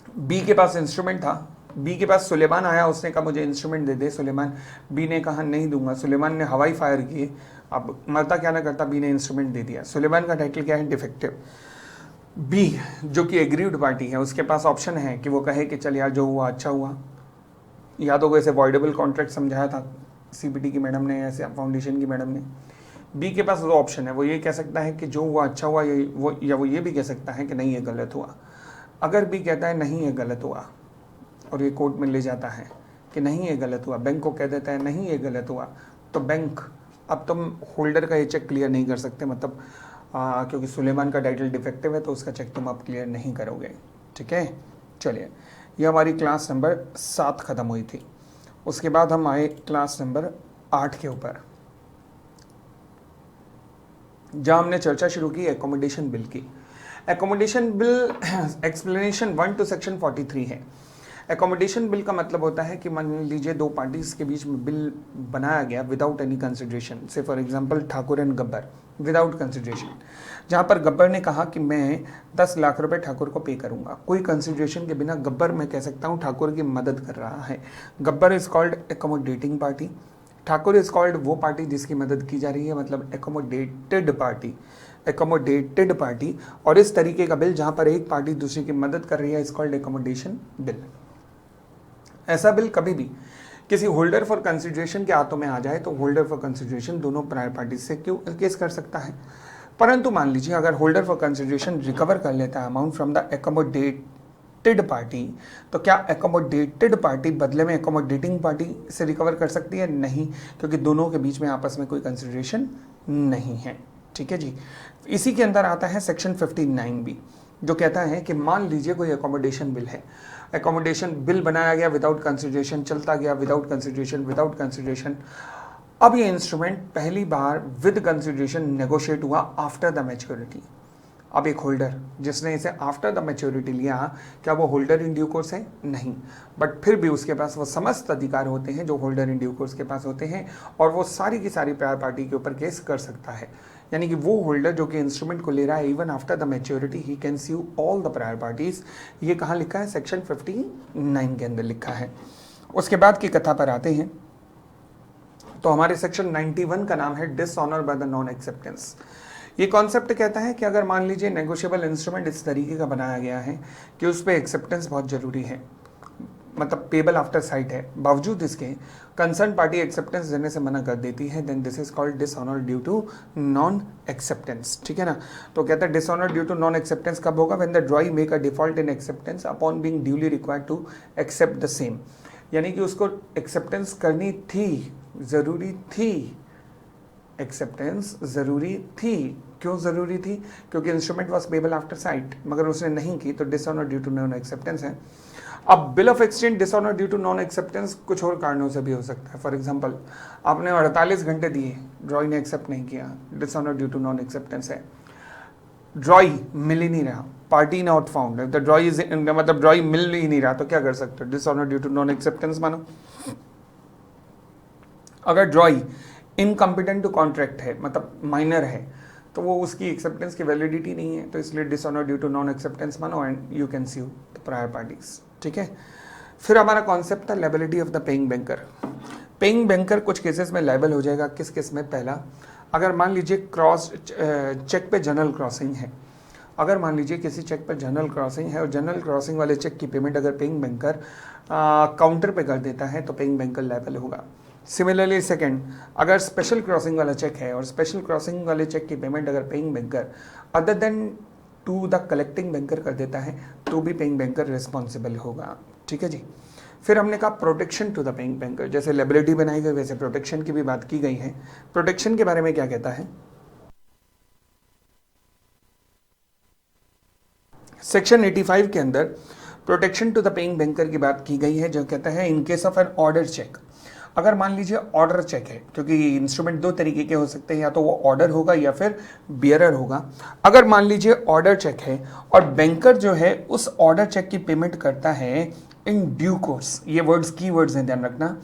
बी के पास इंस्ट्रूमेंट था, बी के पास सुलेमान आया, उसने कहा मुझे इंस्ट्रूमेंट दे दे सुलेमान, बी ने कहा नहीं दूंगा, सुलेमान ने हवाई फायर किए, अब मरता क्या ना करता बी ने इंस्ट्रूमेंट दे दिया। सुलेमान का टाइटल क्या है? डिफेक्टिव। बी जो कि एग्रीव्ड पार्टी है उसके पास ऑप्शन है कि वो कहे कि चल यार जो हुआ अच्छा हुआ, या तो वैसे वॉइडेबल कॉन्ट्रैक्ट समझाया था सीबीटी की मैडम ने, ऐसे फाउंडेशन की मैडम ने। बी के पास दो ऑप्शन है, वो ये कह सकता है कि जो हुआ अच्छा हुआ, या वो ये भी कह सकता है कि नहीं ये गलत हुआ। अगर बी कहता है नहीं ये गलत हुआ और ये कोर्ट में ले जाता है कि नहीं ये गलत हुआ, बैंक को कह देता है नहीं ये गलत हुआ, तो बैंक अब तुम होल्डर का ये चेक क्लियर नहीं कर सकते, मतलब क्योंकि सुलेमान का टाइटल डिफेक्टिव है तो उसका चेक तुम अब क्लियर नहीं करोगे। ठीक है, चलिए ये हमारी क्लास नंबर 7 ख़त्म हुई थी। उसके बाद हम आए क्लास नंबर 8 के ऊपर, जहाँ हमने चर्चा शुरू की एकोमोडेशन बिल की। Accommodation bill explanation 1 to section 43 है। एकोमोडेशन बिल का मतलब होता है कि मान लीजिए दो पार्टीज के बीच में बिल बनाया गया विदाउट एनी कंसिडरेशन, से for example Thakur and Gabbar, without consideration, जहाँ पर गब्बर ने कहा कि मैं 10 लाख रुपए ठाकुर को पे करूंगा, कोई कंसिडरेशन के बिना गब्बर मैं कह सकता हूँ ठाकुर की मदद कर रहा है। Gabbar is called accommodating party, Thakur is called वो पार्टी जिसकी मदद की जा रही है, मतलब एकोमोडेटेड पार्टी, एकोमोडेटेड पार्टी। और इस तरीके का बिल जहाँ पर एक पार्टी दूसरी की मदद कर रही है इज कॉल्ड एकोमोडेशन बिल। ऐसा बिल कभी भी किसी होल्डर फॉर कंसिडरेशन के हाथों में आ जाए तो होल्डर फॉर कंसिडरेशन दोनों प्रायर पार्टी से क्यों केस कर सकता है। परंतु मान लीजिए अगर होल्डर फॉर कंसिडरेशन रिकवर कर लेता है amount from the accommodated party, तो क्या एकोमोडेटेड पार्टी बदले में एकोमोडेटिंग पार्टी से रिकवर कर सकती है? नहीं, क्योंकि दोनों के बीच में आपस में कोई कंसिडरेशन नहीं है। ठीक है जी। इसी के अंदर आता है सेक्शन 59 भी, जो कहता है कि मान लीजिए कोई एकोमोडेशन बिल है, एकोमोडेशन बिल बनाया गया विदाउट कंसिडरेशन, चलता गया विदाउट कंसिडरेशन, अब ये इंस्ट्रूमेंट पहली बार विद कंसिडरेशन नेगोशिएट हुआ आफ्टर द मैच्योरिटी। अब एक होल्डर जिसने इसे आफ्टर द मैच्योरिटी लिया, क्या वो होल्डर इन ड्यू कोर्स है? नहीं, बट फिर भी उसके पास वो समस्त अधिकार होते हैं जो होल्डर इन ड्यू कोर्स के पास होते हैं, और वो सारी की सारी प्रायर पार्टी के ऊपर केस कर सकता है। यानी कि वो होल्डर जो कि इंस्ट्रूमेंट को ले रहा है even after the maturity he can sue all the prior parties. ये कहाँ लिखा है? सेक्शन 59 के अंदर लिखा है। उसके बाद की कथा पर आते हैं तो हमारे सेक्शन 91 का नाम है dishonour by the non acceptance. ये कॉन्सेप्ट कहता है कि अगर मान लीजिए नेगोशिएबल इंस्ट्रूमेंट इस तरीके का बनाया गया है कि उस पर एक्सेप्टेंस बहुत जरूरी है, मतलब पेबल आफ्टर साइट है, बावजूद इसके कंसर्न पार्टी एक्सेप्टेंस देने से मना कर देती है, then this is called dishonour due to non acceptance. ठीक है ना। तो कहता है dishonour due to non acceptance कब होगा? When the drawee make a default in acceptance upon being duly required to accept the same. यानी कि उसको एक्सेप्टेंस करनी थी, जरूरी थी, एक्सेप्टेंस जरूरी थी। क्यों जरूरी थी? क्योंकि instrument was payable after sight, मगर उसने नहीं की तो dishonour due to non acceptance है। अब bill of exchange dishonour due to non acceptance कुछ और कारणों से भी हो सकता है। फॉर एग्जांपल आपने 48 घंटे दिए, ड्रॉई ने एक्सेप्ट नहीं किया, dishonour due to non acceptance है। ड्रॉई मिल ही नहीं रहा, party not found, the drawee is, मतलब ड्रॉई मिल ही नहीं रहा, तो क्या कर सकते हो? Dishonour due to non acceptance मानो। अगर ड्रॉई इनकम्पिटेंट टू कॉन्ट्रैक्ट है, मतलब माइनर है, तो वो उसकी एक्सेप्टेंस की वैलिडिटी नहीं है, तो इसलिए dishonour due to non acceptance मानो and you can sue the prior parties. ठीक है। फिर हमारा कॉन्सेप्ट था liability of the paying banker. Paying banker कुछ केसेस में लायबल हो जाएगा। किस केस में? पहला, अगर मान लीजिए चेक पे जनरल क्रॉसिंग है, अगर मान लीजिए किसी चेक पर जनरल क्रॉसिंग है और जनरल क्रॉसिंग वाले चेक की पेमेंट अगर पेइंग बैंकर काउंटर पे कर देता है तो पेइंग बैंकर लायबल होगा। सिमिलरली सेकंड, अगर स्पेशल क्रॉसिंग वाला चेक है और स्पेशल क्रॉसिंग वाले चेक की पेमेंट अगर paying banker other than to the collecting banker कर देता है तो भी पेइंग बैंकर रिस्पॉन्सिबल होगा। ठीक है जी। फिर हमने कहा protection to the paying banker, जैसे लायबिलिटी बनाई गई वैसे प्रोटेक्शन की भी बात की गई है। प्रोटेक्शन के बारे में क्या कहता है? सेक्शन 85 के अंदर protection to the paying banker की बात की गई है, जो कहता है in case of an order cheque, अगर मान लीजिए ऑर्डर चेक है, क्योंकि इंस्ट्रूमेंट दो तरीके के हो सकते हैं, या तो वो ऑर्डर होगा या फिर बियरर होगा। अगर मान लीजिए ऑर्डर चेक है और बैंकर जो है उस ऑर्डर चेक की पेमेंट करता है इन ड्यू कोर्स, ये वर्ड्स की वर्ड्स हैं, ध्यान रखना।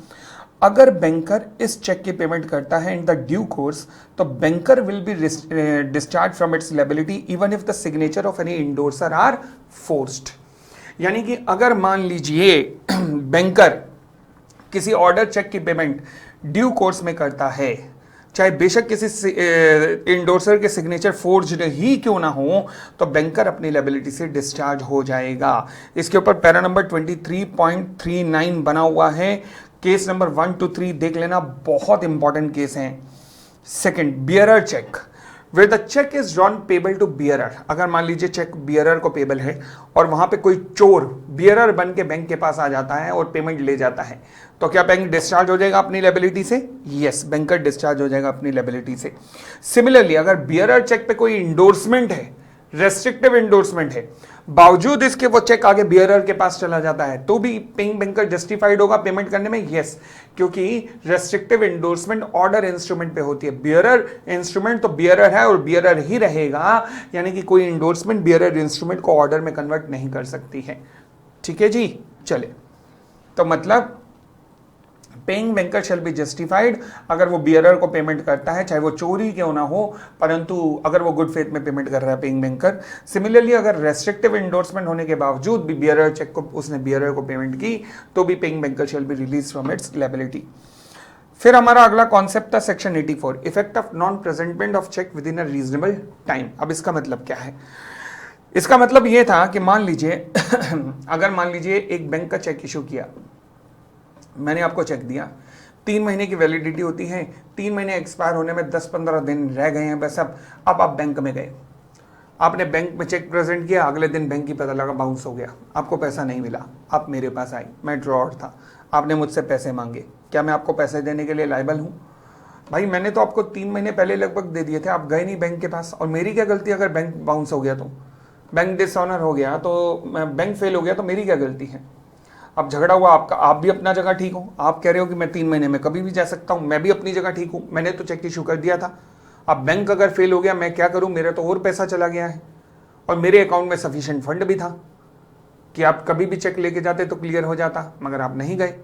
अगर बैंकर इस चेक की पेमेंट करता है इन द ड्यू कोर्स तो banker will be discharge from its liability even if the signature of any endorser are forged. यानी कि अगर मान लीजिए बैंकर किसी ऑर्डर चेक की पेमेंट ड्यू कोर्स में करता है, चाहे बेशक किसी इंडोर्सर के सिग्नेचर फोर्ज्ड ही क्यों ना हो, तो बैंकर अपनी लायबिलिटी से डिस्चार्ज हो जाएगा। इसके ऊपर पैरा नंबर 23.39 बना हुआ है, केस नंबर 1 to 3 देख लेना, बहुत इंपॉर्टेंट केस है। Second, bearer cheque, where the cheque is drawn payable to bearer. अगर मान लीजिए चेक बियरर को पेबल है और वहां पे कोई चोर बियरर बन के बैंक के पास आ जाता है और पेमेंट ले जाता है, तो क्या बैंक डिस्चार्ज हो जाएगा अपनी लायबिलिटी से? यस, बैंकर डिस्चार्ज हो जाएगा अपनी लायबिलिटी से। सिमिलरली अगर बियरर चेक पे कोई इंडोर्समेंट है, रेस्ट्रिक्टिव इंडोर्समेंट है, बावजूद इसके वो चेक आगे बियरर के पास चला जाता है, तो भी पेइंग बैंकर जस्टिफाइड होगा पेमेंट करने में? यस, क्योंकि रेस्ट्रिक्टिव इंडोर्समेंट ऑर्डर इंस्ट्रूमेंट पे होती है। बियरर इंस्ट्रूमेंट तो बियरर है और बियरर ही रहेगा, यानी कि कोई इंडोर्समेंट बियरर इंस्ट्रूमेंट को ऑर्डर में कन्वर्ट नहीं कर सकती है। ठीक है जी। चले, तो मतलब paying banker shall be justified अगर वो बियरर को पेमेंट करता है, चाहे वो चोरी क्यों ना हो, परंतु अगर वो गुड फेथ में पेमेंट कर रहा है पेइंग बैंकर। सिमिलरली अगर रेस्ट्रिक्टिव इंडोर्समेंट होने के बावजूद भी बियरर चेक को उसने बियरर को पेमेंट की, तो भी paying banker shall be release from its liability. फिर हमारा अगला कॉन्सेप्ट था section 84, effect of non presentment of cheque within a reasonable time. अब इसका मतलब क्या है? इसका मतलब यह था कि मान लीजिए अगर मान लीजिए एक बैंक का चेक इशू किया, मैंने आपको चेक दिया, 3 महीने की वैलिडिटी होती है, 3 महीने एक्सपायर होने में 10-15 दिन रह गए हैं बस। अब आप बैंक में गए, आपने बैंक में चेक प्रेजेंट किया, अगले दिन बैंक की पता लगा बाउंस हो गया, आपको पैसा नहीं मिला, आप मेरे पास आई, मैं ड्रॉअर था, आपने मुझसे पैसे मांगे, क्या मैं आपको पैसे देने के लिए लायबल हूँ? भाई मैंने तो आपको 3 महीने पहले लगभग दे दिए थे, आप गए नहीं बैंक के पास, और मेरी क्या गलती? अगर बैंक बाउंस हो गया तो, बैंक डिसऑनर हो गया तो, बैंक फेल हो गया तो मेरी क्या गलती है? अब झगड़ा हुआ आपका, आप भी अपना जगह ठीक हो, आप कह रहे हो कि मैं 3 महीने में कभी भी जा सकता हूं, मैं भी अपनी जगह ठीक हूं, मैंने तो चेक इशू कर दिया था। अब बैंक अगर फेल हो गया, मैं क्या करूं? मेरा तो और पैसा चला गया है और मेरे अकाउंट में सफिशिएंट फंड भी था कि आप कभी भी चेक लेके जाते तो क्लियर हो जाता, मगर आप नहीं गए।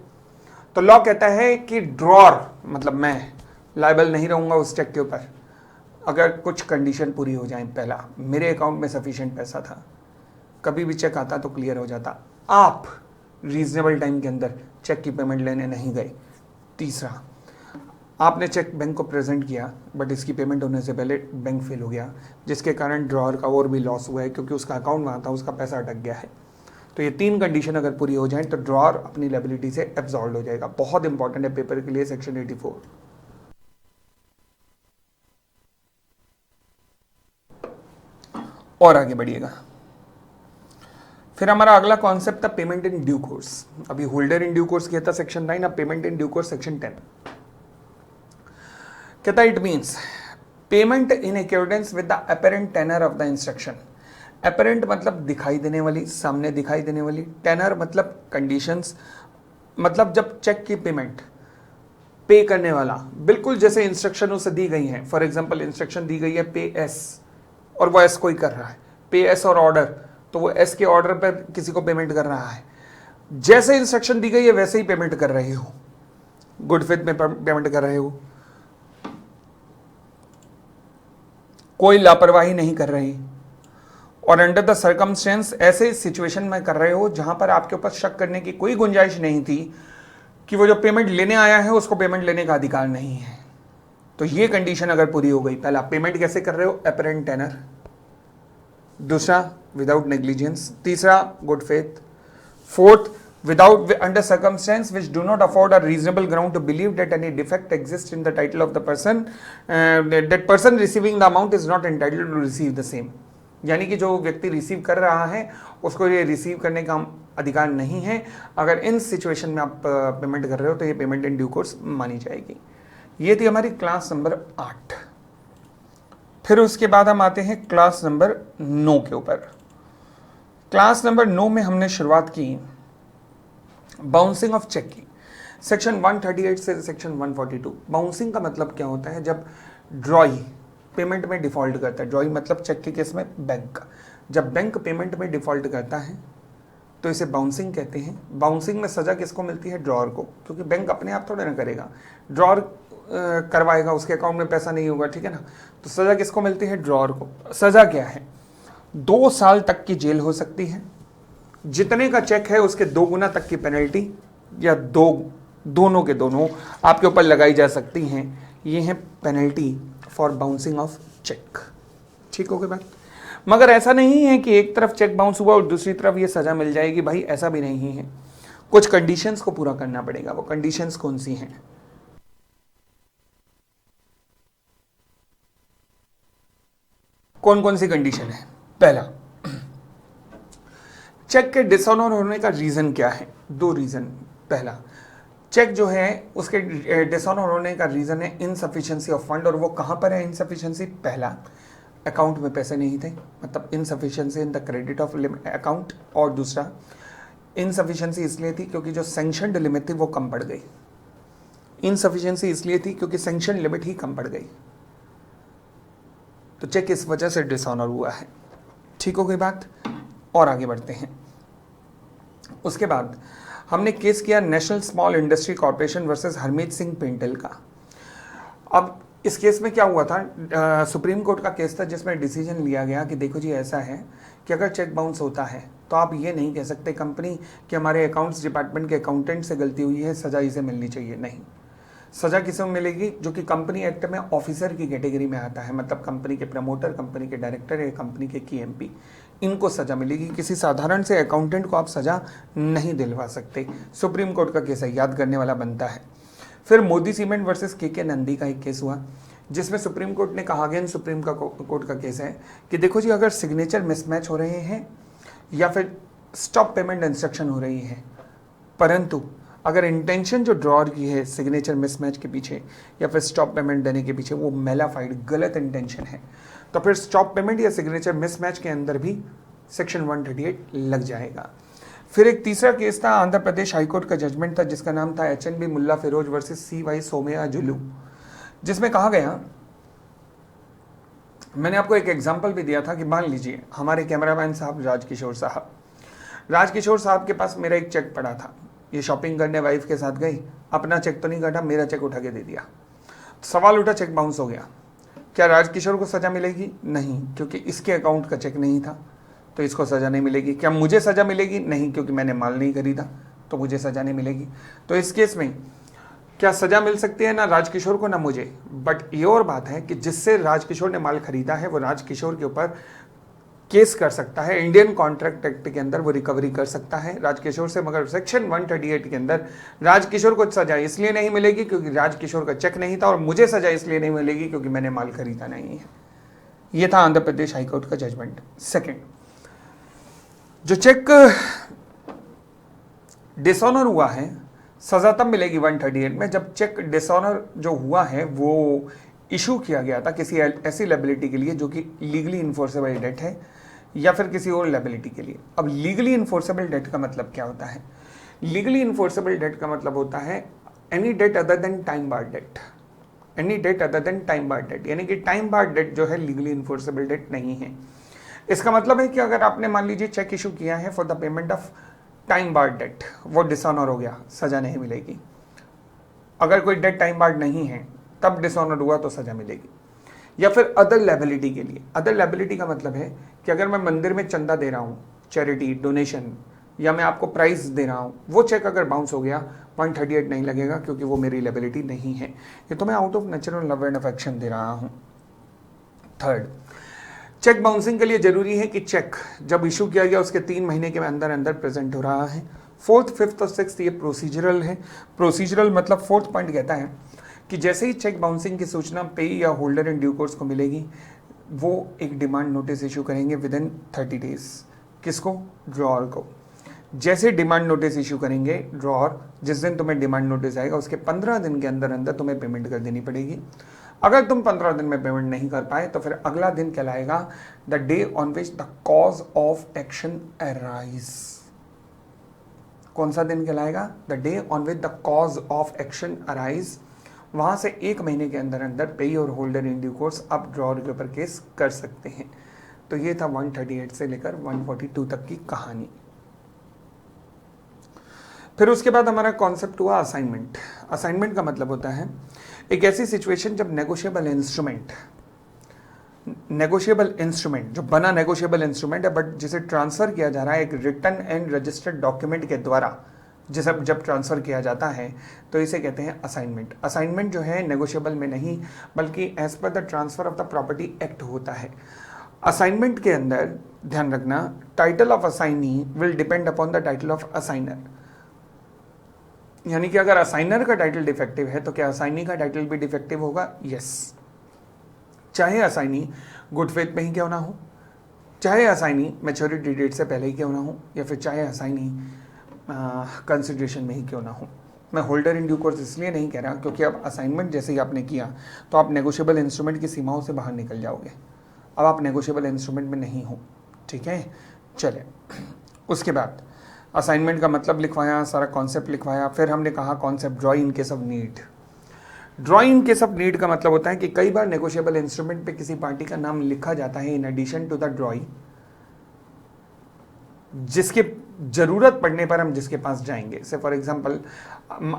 तो लॉ कहता है कि ड्रॉअर मतलब मैं लायबल नहीं रहूंगा उस चेक के ऊपर अगर कुछ कंडीशन पूरी हो जाए। पहला, मेरे अकाउंट में सफिशिएंट पैसा था, कभी भी चेक आता तो क्लियर हो जाता, आप रीजनेबल टाइम के अंदर चेक की पेमेंट लेने नहीं गए। तीसरा, आपने चेक बैंक को प्रेजेंट किया बट इसकी पेमेंट होने से पहले बैंक फेल हो गया, जिसके कारण ड्रॉअर का और भी लॉस हुआ है क्योंकि उसका अकाउंट वहाँ था, उसका पैसा अटक गया है। तो ये 3 कंडीशन अगर पूरी हो जाए तो ड्रॉअर अपनी लायबिलिटी से एब्सॉल्व हो जाएगा। बहुत इंपॉर्टेंट है पेपर के लिए सेक्शन 84। और आगे बढ़िएगा। फिर हमारा अगला कॉन्सेप्ट था पेमेंट इन ड्यू कोर्स। अभी होल्डर इन ड्यू कोर्स किया था सेक्शन 9, अब payment in due course section 10 कहता है it means payment in accordance with the apparent tenor of the instruction. Apparent मतलब दिखाई देने वाली, सामने दिखाई देने वाली, टेनर मतलब कंडीशंस, मतलब जब चेक की पेमेंट पे करने वाला बिल्कुल जैसे इंस्ट्रक्शन उसे दी गई है। फॉर एग्जांपल इंस्ट्रक्शन दी गई है पे एस और वो एस कोई कर रहा है, पे एस और ऑर्डर, तो वो एस के ऑर्डर पर किसी को पेमेंट कर रहा है, जैसे इंस्ट्रक्शन दी गई है वैसे ही पेमेंट कर रहे हो, गुड फेथ में पेमेंट कर रहे हो, कोई लापरवाही नहीं कर रही, और अंडर द सर्कमस्टेंस ऐसे सिचुएशन में कर रहे हो जहां पर आपके ऊपर शक करने की कोई गुंजाइश नहीं थी कि वो जो पेमेंट लेने आया है उसको पेमेंट लेने का अधिकार नहीं है। तो ये कंडीशन अगर पूरी हो गई, पहला पेमेंट कैसे कर रहे हो? अपेरेंट टेनर, दूसरा विदाउट नेग्लिजेंस, तीसरा good faith, fourth without under circumstance which do not afford a reasonable ground to believe that any defect exists in the title of the person, that person receiving the amount is not entitled to receive the same. यानी कि जो व्यक्ति receive कर रहा है उसको ये receive करने का अधिकार नहीं है। अगर इन सिचुएशन में आप पेमेंट कर रहे हो तो ये पेमेंट इन ड्यू कोर्स मानी जाएगी। ये थी हमारी क्लास नंबर 8। फिर उसके बाद हम आते हैं क्लास नंबर 9 के ऊपर। क्लास नंबर 9 में हमने शुरुआत की बाउंसिंग ऑफ चेक की, सेक्शन 138 से सेक्शन 142। बाउंसिंग का मतलब क्या होता है? जब ड्रॉई पेमेंट में डिफॉल्ट करता है, ड्रॉई मतलब चेक के केस में बैंक, जब बैंक पेमेंट में डिफॉल्ट करता है तो इसे बाउंसिंग कहते हैं। बाउंसिंग में सजा किसको मिलती है? ड्रॉअर को, क्योंकि बैंक अपने आप थोड़ा ना करेगा, ड्रॉअर करवाएगा, उसके अकाउंट में पैसा नहीं होगा, ठीक है ना। तो सजा किसको मिलती है? ड्रॉअर को। सजा क्या है? 2 साल तक की जेल हो सकती है, जितने का चेक है उसके 2 गुना तक की पेनल्टी या दोनों के दोनों आपके ऊपर लगाई जा सकती हैं। ये है penalty for bouncing of cheque. ठीक हो गई बात? मगर ऐसा नहीं है कि एक तरफ चेक बाउंस हुआ और दूसरी तरफ ये सजा मिल जाएगी, भाई ऐसा भी नहीं है। कुछ कंडीशंस को पूरा करना पड़ेगा। वो कंडीशंस कौन सी हैं? कौन कौन सी कंडीशन है? पहला, चेक के डिसऑनर होने का रीजन क्या है? 2 रीजन। पहला, चेक जो है उसके डिसऑनर होने का रीजन है इनसफिशिएंसी ऑफ फंड। और वो कहां पर है इनसफिशिएंसी? पहला, अकाउंट में पैसे नहीं थे, मतलब insufficiency in the credit of account. और दूसरा, इनसफिशिएंसी इसलिए थी क्योंकि जो सैंक्शनड लिमिट थी वो कम पड़ गई। इनसफिशिएंसी इसलिए थी क्योंकि सैंक्शन लिमिट ही कम पड़ गई, तो चेक इस वजह से डिसऑनर हुआ है। ठीक हो गई बात? और आगे बढ़ते हैं। उसके बाद हमने केस किया national small industry corporation versus Harmeet Singh Pental का। अब इस केस में क्या हुआ था? सुप्रीम कोर्ट का केस था जिसमें डिसीजन लिया गया कि देखो जी ऐसा है कि अगर चेक बाउंस होता है तो आप ये नहीं कह सकते कंपनी कि हमारे अकाउंट्स डिपार्टमेंट के अकाउंटेंट से गलती हुई है, सजा इसे मिलनी चाहिए। नहीं, सजा किसे मिलेगी? जो कि कंपनी एक्ट में ऑफिसर की कैटेगरी में आता है, मतलब कंपनी के प्रमोटर, कंपनी के डायरेक्टर या कंपनी के KMP, इनको सजा मिलेगी। किसी साधारण से अकाउंटेंट को आप सजा नहीं दिलवा सकते। सुप्रीम कोर्ट का केस है, याद करने वाला बनता है। फिर Modi cement versus KK Nandi का एक केस हुआ जिसमें सुप्रीम कोर्ट ने कहा, अगेन सुप्रीम कोर्ट का केस है कि देखो जी अगर सिग्नेचर मिसमैच हो रहे हैं या फिर स्टॉप पेमेंट इंस्ट्रक्शन हो रही है, परंतु अगर इंटेंशन जो ड्रॉअर की है सिग्नेचर मिसमैच के पीछे या फिर स्टॉप पेमेंट देने के पीछे वो मेलाफाइड गलत इंटेंशन है, तो फिर स्टॉप पेमेंट या सिग्नेचर मिसमैच के अंदर भी सेक्शन 138 लग जाएगा। फिर एक तीसरा केस था, आंध्र प्रदेश हाईकोर्ट का जजमेंट था जिसका नाम था HNB मुल्ला फिरोज वर्सेस CY सोमयाजुलू, जिसमें कहा गया, मैंने आपको एक एग्जांपल भी दिया था कि मान लीजिए हमारे कैमरामैन साहब राजकिशोर साहब के पास मेरा एक चेक पड़ा था, ये शॉपिंग करने वाइफ के साथ गई, अपना चेक तो नहीं काटा, मेरा चेक उठा के दे दिया। सवाल उठा, चेक बाउंस हो गया, क्या राजकिशोर को सजा मिलेगी? नहीं, क्योंकि इसके अकाउंट का चेक नहीं था तो इसको सजा नहीं मिलेगी। क्या मुझे सजा मिलेगी? नहीं, क्योंकि मैंने माल नहीं खरीदा तो मुझे सजा नहीं मिलेगी। तो इस केस में क्या सजा मिल सकती है? ना राजकिशोर को ना मुझे। बट ये और बात है कि जिससे राजकिशोर ने माल खरीदा है वो राजकिशोर के ऊपर केस कर सकता है, इंडियन कॉन्ट्रैक्ट एक्ट के अंदर वो रिकवरी कर सकता है राजकिशोर से। मगर सेक्शन 138 के अंदर राजकिशोर को सजा इसलिए नहीं मिलेगी क्योंकि राजकिशोर का चेक नहीं था, और मुझे सजा इसलिए नहीं मिलेगी क्योंकि मैंने माल खरीदा नहीं है। ये था आंध्र प्रदेश हाईकोर्ट का जजमेंट। सेकेंड, जो चेक डिसऑनर हुआ है सजा तब मिलेगी 138 में जब चेक डिसऑनर जो हुआ है वो इशू किया गया था किसी ऐसी लायबिलिटी के लिए जो कि लीगली इन्फोर्सेबल डेट है या फिर किसी और लायबिलिटी के लिए। अब लीगली इन्फोर्सेबल डेट का मतलब क्या होता है? लीगली इन्फोर्सेबल डेट का मतलब होता है any date other than time bar date, any date other than time bar date, यानी कि टाइम बार डेट जो है लीगली इन्फोर्सेबल डेट नहीं है। इसका मतलब है कि अगर आपने मान लीजिए चेक इशू किया है for the payment of time bar debt, वो डिसऑनर हो गया, सजा नहीं मिलेगी। अगर कोई डेट टाइम बार नहीं है तब डिसऑनर हुआ तो सजा मिलेगी। या फिर अदर लायबिलिटी के लिए, अदर लायबिलिटी का मतलब है कि अगर मैं मंदिर में चंदा दे रहा हूँ, चैरिटी डोनेशन, या मैं आपको प्राइस दे रहा हूँ, वो चेक अगर बाउंस हो गया 138 नहीं लगेगा क्योंकि वो मेरी लायबिलिटी नहीं है। ये तो मैं out of natural love and affection दे रहा हूँ। थर्ड, चेक बाउंसिंग के लिए जरूरी है कि चेक जब इशू किया गया उसके 3 महीने के अंदर अंदर प्रेजेंट हो रहा है, फोर्थ, फिफ्थ और सिक्स्थ ये प्रोसीजरल है। प्रोसीजरल मतलब फोर्थ पॉइंट कहता है कि जैसे ही चेक बाउंसिंग की सूचना पे या होल्डर इन ड्यू कोर्स को मिलेगी, वो एक डिमांड नोटिस इशू करेंगे विद इन 30 डेज। किसको? ड्रॉअर को। जैसे डिमांड नोटिस इशू करेंगे ड्रॉअर, जिस दिन तुम्हें डिमांड नोटिस आएगा उसके 15 दिन के अंदर अंदर तुम्हें पेमेंट कर देनी पड़ेगी। अगर तुम 15 दिन में पेमेंट नहीं कर पाए तो फिर अगला दिन कहलाएगा the day on which the cause of action arise. कौन सा दिन कहलाएगा? The day on which the cause of action arise. वहां से 1 महीने के अंदर अंदर पे और होल्डर इन ड्यू कोर्स अब ड्रॉअर के ऊपर केस कर सकते हैं। तो ये था 138 से लेकर 142 तक की कहानी। फिर उसके बाद हमारा कॉन्सेप्ट हुआ असाइनमेंट। असाइनमेंट का मतलब होता है एक ऐसी सिचुएशन जब नेगोशिएबल इंस्ट्रूमेंट जो बना नेगोशिएबल इंस्ट्रूमेंट है बट जिसे ट्रांसफर किया जा रहा है एक रिटन एंड रजिस्टर्ड डॉक्यूमेंट के द्वारा, जिसे जब ट्रांसफर किया जाता है तो इसे कहते हैं असाइनमेंट। असाइनमेंट जो है नेगोशिएबल में नहीं बल्कि as per the transfer of the property act होता है। असाइनमेंट के अंदर ध्यान रखना, title of assignee will depend upon the title of assignor. यानी कि अगर असाइनर का टाइटल डिफेक्टिव है तो क्या असाइनी का टाइटल भी डिफेक्टिव होगा? यस। चाहे असाइनी गुड फेथ में ही क्यों ना हो, चाहे असाइनी मैच्योरिटी डेट से पहले ही क्यों ना हो, या फिर चाहे असाइनी कंसिडरेशन में ही क्यों ना हो। मैं होल्डर इन ड्यू कोर्स इसलिए नहीं कह रहा क्योंकि अब असाइनमेंट जैसे ही आपने किया तो आप नेगोशिएबल इंस्ट्रूमेंट की सीमाओं से बाहर निकल जाओगे। अब आप नेगोशिएबल इंस्ट्रूमेंट में नहीं हो, ठीक है। चले, उसके बाद असाइनमेंट का मतलब लिखवाया, सारा कॉन्सेप्ट लिखवाया। फिर हमने कहा concept draw in case of need. Draw in case of need का मतलब होता है कि कई बार नेगोशिएबल इंस्ट्रूमेंट पे किसी पार्टी का नाम लिखा जाता है in addition to the drawing, जिसके जरूरत पड़ने पर हम जिसके पास जाएंगे। से फॉर एग्जांपल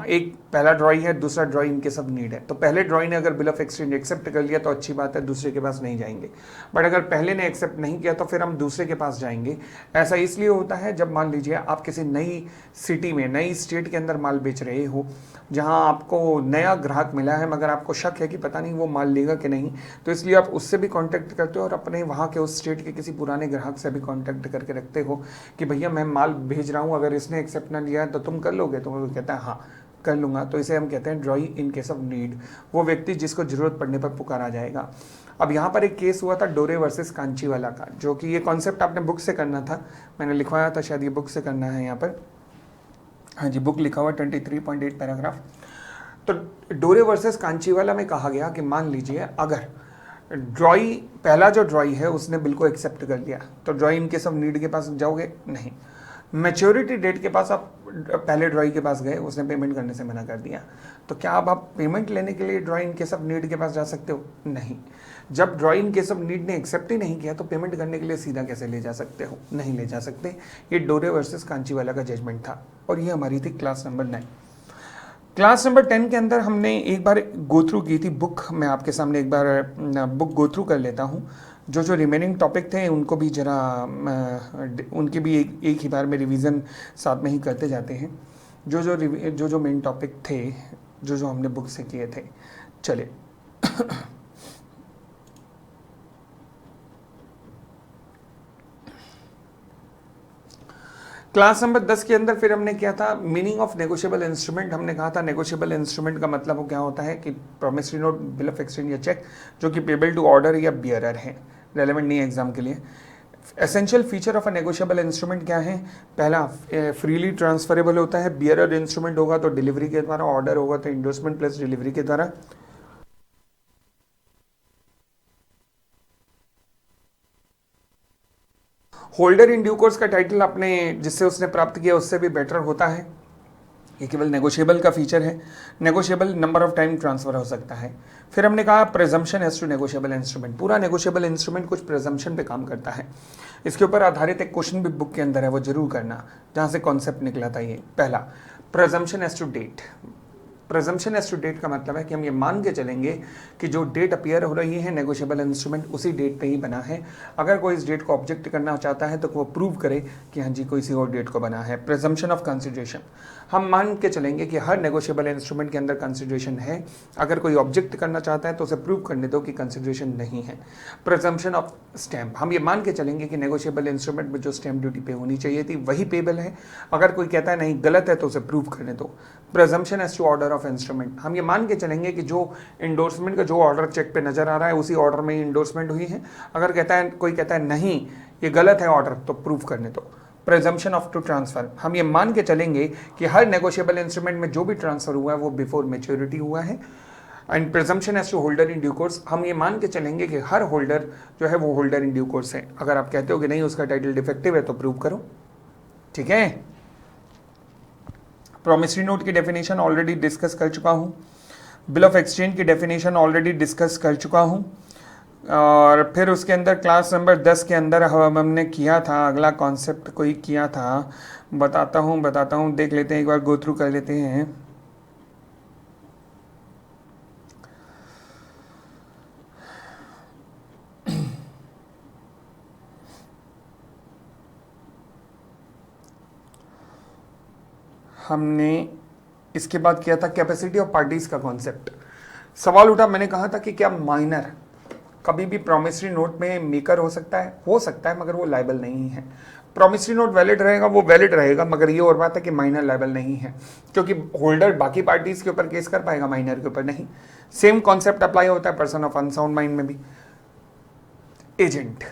एक पहला ड्रॉइंग है, दूसरा drawing in case of need है। तो पहले ड्रॉइंग ने अगर बिल ऑफ एक्सचेंज एक्सेप्ट कर लिया तो अच्छी बात है, दूसरे के पास नहीं जाएंगे। बट अगर पहले ने एक्सेप्ट नहीं किया तो फिर हम दूसरे के पास जाएंगे। ऐसा इसलिए होता है जब मान लीजिए आप किसी नई सिटी में, नई स्टेट के अंदर माल बेच रहे हो, जहां आपको नया ग्राहक मिला है मगर आपको शक है कि पता नहीं वो माल लेगा कि नहीं, तो इसलिए आप उससे भी कांटेक्ट करते हो और अपने वहाँ के उस स्टेट के किसी पुराने ग्राहक से भी कांटेक्ट करके रखते हो कि भैया मैं माल भेज रहा हूँ, अगर इसने एक्सेप्ट ना लिया है तो तुम कर लोगे? तो वो कहता है हाँ कर लूँगा। तो इसे हम कहते हैं draw in case of need, वो व्यक्ति जिसको जरूरत पड़ने पर पुकारा जाएगा। अब यहाँ पर एक केस हुआ था डोरे वर्सेस कांचीवाला का, जो कि ये कॉन्सेप्ट आपने बुक से करना था, मैंने लिखवाया था, शायद ये बुक से करना है यहाँ पर। हाँ जी, बुक लिखा हुआ 23.8 पैराग्राफ। तो डोरे वर्सेस कांचीवाला में कहा गया कि मान लीजिए अगर ड्रॉई, पहला जो ड्रॉई है उसने बिल को एक्सेप्ट कर लिया तो ड्रॉई इन केस ऑफ नीड के पास जाओगे? नहीं। मैच्योरिटी डेट के पास आप पहले ड्रॉई के पास गए, उसने पेमेंट करने से मना कर दिया, तो क्या अब आप पेमेंट लेने के लिए ड्रॉई इन केस ऑफ नीड के पास जा सकते हो? नहीं। जब ड्रॉई इन केस ऑफ नीड ने एक्सेप्ट ही नहीं किया तो पेमेंट करने के लिए सीधा कैसे ले जा सकते हो? नहीं ले जा सकते। ये डोरे वर्सेस कांचीवाला का जजमेंट था और ये हमारी थी क्लास नंबर 9। क्लास नंबर 10 के अंदर हमने एक बार गो थ्रू की थी बुक। मैं आपके सामने एक बार बुक गो थ्रू कर लेता हूँ। जो रिमेनिंग टॉपिक थे उनको भी जरा उनकी भी एक ही बार में रिवीजन साथ में ही करते जाते हैं। जो मेन टॉपिक थे, जो हमने बुक से किए थे। चले क्लास नंबर 10 के अंदर फिर हमने किया था मीनिंग ऑफ नेगोशिएबल इंस्ट्रूमेंट। हमने कहा था नेगोशिएबल इंस्ट्रूमेंट का मतलब वो क्या होता है कि promissory note, bill of exchange या चेक जो कि पेबल टू ऑर्डर या बियरर है। रेलेवेंट नहीं है एग्जाम के लिए। Essential feature of a negotiable instrument क्या है? पहला, फ्रीली ट्रांसफरेबल होता है। बियरर इंस्ट्रूमेंट होगा तो डिलीवरी के द्वारा, ऑर्डर होगा तो इंडोर्समेंट प्लस डिलीवरी के द्वारा। होल्डर इन ड्यू कोर्स का टाइटल अपने जिससे उसने प्राप्त किया उससे भी बेटर होता है। ये केवल नेगोशिएबल का फीचर है। Negotiable number of time transfer हो सकता है। फिर हमने कहा प्रेजम्पशन एज टू नेगोशिएबल इंस्ट्रूमेंट। पूरा नेगोशिएबल इंस्ट्रूमेंट कुछ प्रेजम्पशन पे काम करता है। इसके ऊपर आधारित एक क्वेश्चन भी बुक के अंदर है, वो जरूर करना, जहाँ से कॉन्सेप्ट निकला था ये। पहला, presumption as to date. Presumption as to date का मतलब है कि हम ये मान के चलेंगे कि जो डेट अपीयर हो रही है नेगोशिएबल इंस्ट्रूमेंट उसी डेट पे ही बना है। अगर कोई इस डेट को ऑब्जेक्ट करना चाहता है तो वो प्रूव करे कि हाँ जी कोई सी और डेट को बना है। प्रेजम्पशन ऑफ कंसिडरेशन, हम मान के चलेंगे कि हर नेगोशिएबल इंस्ट्रूमेंट के अंदर कंसिडरेशन है। अगर कोई ऑब्जेक्ट करना चाहता है तो उसे प्रूव करने दो कि कंसिडरेशन नहीं है। प्रेजम्पशन ऑफ स्टैम्प, हम ये मान के चलेंगे कि नेगोशिएबल इंस्ट्रूमेंट में जो स्टैम्प ड्यूटी पे होनी चाहिए थी वही पेबल है। अगर कोई कहता है नहीं गलत है तो उसे प्रूव करने दो। Presumption as to order of instrument, हम ये मान के चलेंगे कि जो इंडोर्समेंट का जो ऑर्डर चेक पे नजर आ रहा है उसी ऑर्डर में ही इंडोर्समेंट हुई है। अगर कोई कहता है नहीं ये गलत है ऑर्डर तो प्रूव करने दो। प्रेजम्पशन ऑफ टू ट्रांसफर, हम ये मान के चलेंगे कि हर नेगोशिएबल इंस्ट्रूमेंट में जो भी ट्रांसफर हुआ है वो बिफोर मैच्योरिटी हुआ है। And presumption as to holder in due course, हम ये मान के चलेंगे कि हर होल्डर जो है वो होल्डर इन ड्यू कोर्स है। अगर आप कहते हो कि नहीं उसका टाइटल डिफेक्टिव है तो प्रूव करो। ठीक है। प्रॉमिसरी नोट की डेफिनेशन ऑलरेडी डिस्कस कर चुका हूँ। बिल ऑफ एक्सचेंज की डेफिनेशन ऑलरेडी डिस्कस कर चुका हूँ। और फिर उसके अंदर क्लास नंबर 10 के अंदर हमने किया था, अगला कॉन्सेप्ट कोई किया था, बताता हूँ, देख लेते हैं, एक बार गो थ्रू कर लेते हैं। हमने इसके बाद किया था कैपेसिटी ऑफ पार्टीज का कॉन्सेप्ट। सवाल उठा, मैंने कहा था कि क्या माइनर कभी भी प्रॉमिसरी नोट में मेकर हो सकता है मगर वो लायबल नहीं है। प्रॉमिसरी नोट वैलिड रहेगा, वो वैलिड रहेगा, मगर ये और बात है कि माइनर लायबल नहीं है, क्योंकि होल्डर बाकी पार्टीज के ऊपर केस कर पाएगा, माइनर के ऊपर नहीं। सेम कॉन्सेप्ट अप्लाई होता है पर्सन ऑफ अनसाउंड माइंड में भी। एजेंट,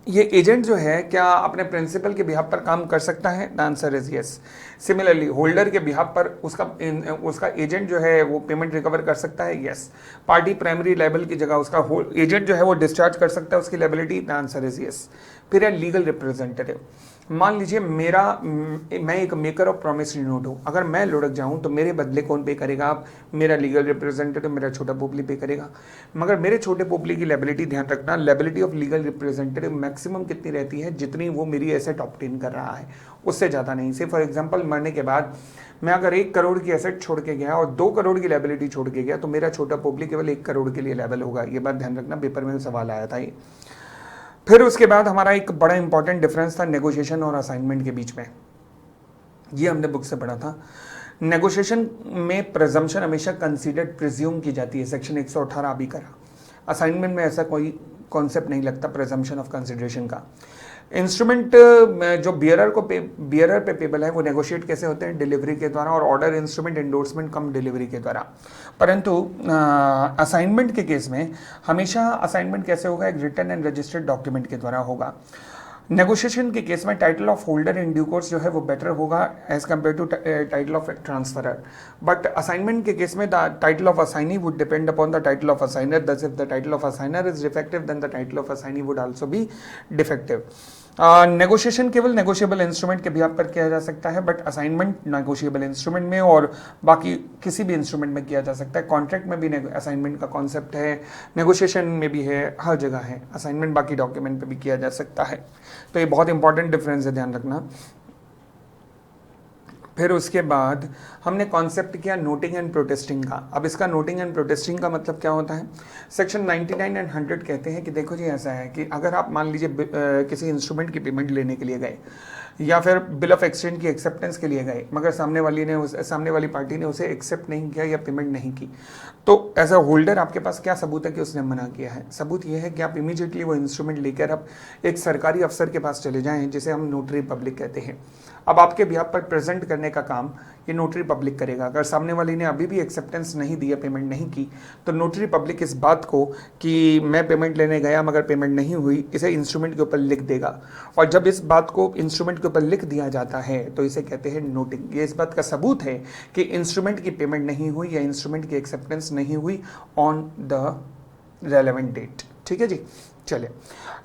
ये एजेंट जो है क्या अपने प्रिंसिपल के बिहाफ पर काम कर सकता है? The answer is yes. Similarly holder के बिहाफ पर उसका एजेंट जो है वो पेमेंट रिकवर कर सकता है? यस। पार्टी प्राइमरी लायबल की जगह उसका एजेंट जो है वो डिस्चार्ज कर सकता है उसकी liability? The answer is yes. फिर है लीगल रिप्रेजेंटेटिव। मान लीजिए मैं एक मेकर ऑफ प्रॉमिसरी नोट हूँ, अगर मैं लुढ़क जाऊँ तो मेरे बदले कौन पे करेगा? आप, मेरा लीगल रिप्रेजेंटेटिव, मेरा छोटा पोपली पे करेगा। मगर मेरे छोटे पोपली की लायबिलिटी, ध्यान रखना, liability of legal representative maximum कितनी रहती है? जितनी वो मेरी एसेट ऑब्टेन कर रहा है, उससे ज़्यादा नहीं। से फॉर एग्जाम्पल मरने के बाद मैं अगर 1 करोड़ की एसेट छोड़ के गया और 2 करोड़ की लायबिलिटी छोड़ के गया तो मेरा छोटा पोपली केवल 1 करोड़ के लिए लायबल होगा। ये बात ध्यान रखना, पेपर में सवाल आया था ये। फिर उसके बाद हमारा एक बड़ा इंपॉर्टेंट डिफरेंस था नेगोशिएशन और असाइनमेंट के बीच में। ये हमने बुक से पढ़ा था। नेगोशिएशन में प्रेजम्पशन हमेशा कंसीडर्ड प्रिज्यूम की जाती है, सेक्शन 118 अभी करा। असाइनमेंट में ऐसा कोई कॉन्सेप्ट नहीं लगता प्रेजम्पशन ऑफ कंसिडरेशन का। इंस्ट्रूमेंट जो बियरर पे पेबल है वो नेगोशिएट कैसे होते हैं? डिलीवरी के द्वारा, और ऑर्डर इंस्ट्रूमेंट एंडोर्समेंट कम डिलीवरी के द्वारा। परंतु असाइनमेंट के केस में हमेशा असाइनमेंट कैसे होगा? एक रिटन एंड रजिस्टर्ड डॉक्यूमेंट के द्वारा होगा। नेगोशिएशन के केस में title of holder in due course जो है वो बेटर होगा as compare to title of transferor. But assignment के केस में the title of assignee would depend upon the title of assignor. Thus if the title of assignor is defective then the title of assignee would also be defective. Negotiation केवल negotiable instrument के behalf पर किया जा सकता है, but assignment negotiable instrument में और बाकी किसी भी इंस्ट्रूमेंट में किया जा सकता है। कॉन्ट्रैक्ट में भी असाइनमेंट का कॉन्सेप्ट है, नेगोशिएशन में भी है, हर जगह है। असाइनमेंट बाकी डॉक्यूमेंट पे भी किया जा सकता है। तो ये बहुत इंपॉर्टेंट डिफरेंस है, ध्यान रखना। फिर उसके बाद हमने कॉन्सेप्ट किया नोटिंग एंड प्रोटेस्टिंग का। अब इसका नोटिंग एंड प्रोटेस्टिंग का मतलब क्या होता है? सेक्शन 99 एंड 100 कहते हैं कि देखो जी ऐसा है कि अगर आप मान लीजिए किसी इंस्ट्रूमेंट की पेमेंट लेने के लिए गए या फिर बिल ऑफ एक्सचेंज की एक्सेप्टेंस के लिए गए, मगर सामने वाली पार्टी ने उसे एक्सेप्ट नहीं किया या पेमेंट नहीं की, तो एज अ होल्डर आपके पास क्या सबूत है कि उसने मना किया है? सबूत यह है कि आप इमीडिएटली वो इंस्ट्रूमेंट लेकर आप एक सरकारी अफसर के पास चले जाएं, जिसे हम नोटरी पब्लिक कहते हैं। अब आपके बिहाफ पर प्रेजेंट करने का काम ये नोटरी पब्लिक करेगा। अगर सामने वाली ने अभी भी एक्सेप्टेंस नहीं दी या पेमेंट नहीं की, तो नोटरी पब्लिक इस बात को कि मैं पेमेंट लेने गया मगर पेमेंट नहीं हुई, इसे इंस्ट्रूमेंट के ऊपर लिख देगा। और जब इस बात को इंस्ट्रूमेंट के ऊपर लिख दिया जाता है तो इसे कहते हैं नोटिंग। ये इस बात का सबूत है कि इंस्ट्रूमेंट की पेमेंट नहीं हुई या इंस्ट्रूमेंट की एक्सेप्टेंस नहीं हुई ऑन द रेलेवेंट डेट। ठीक है जी। चले,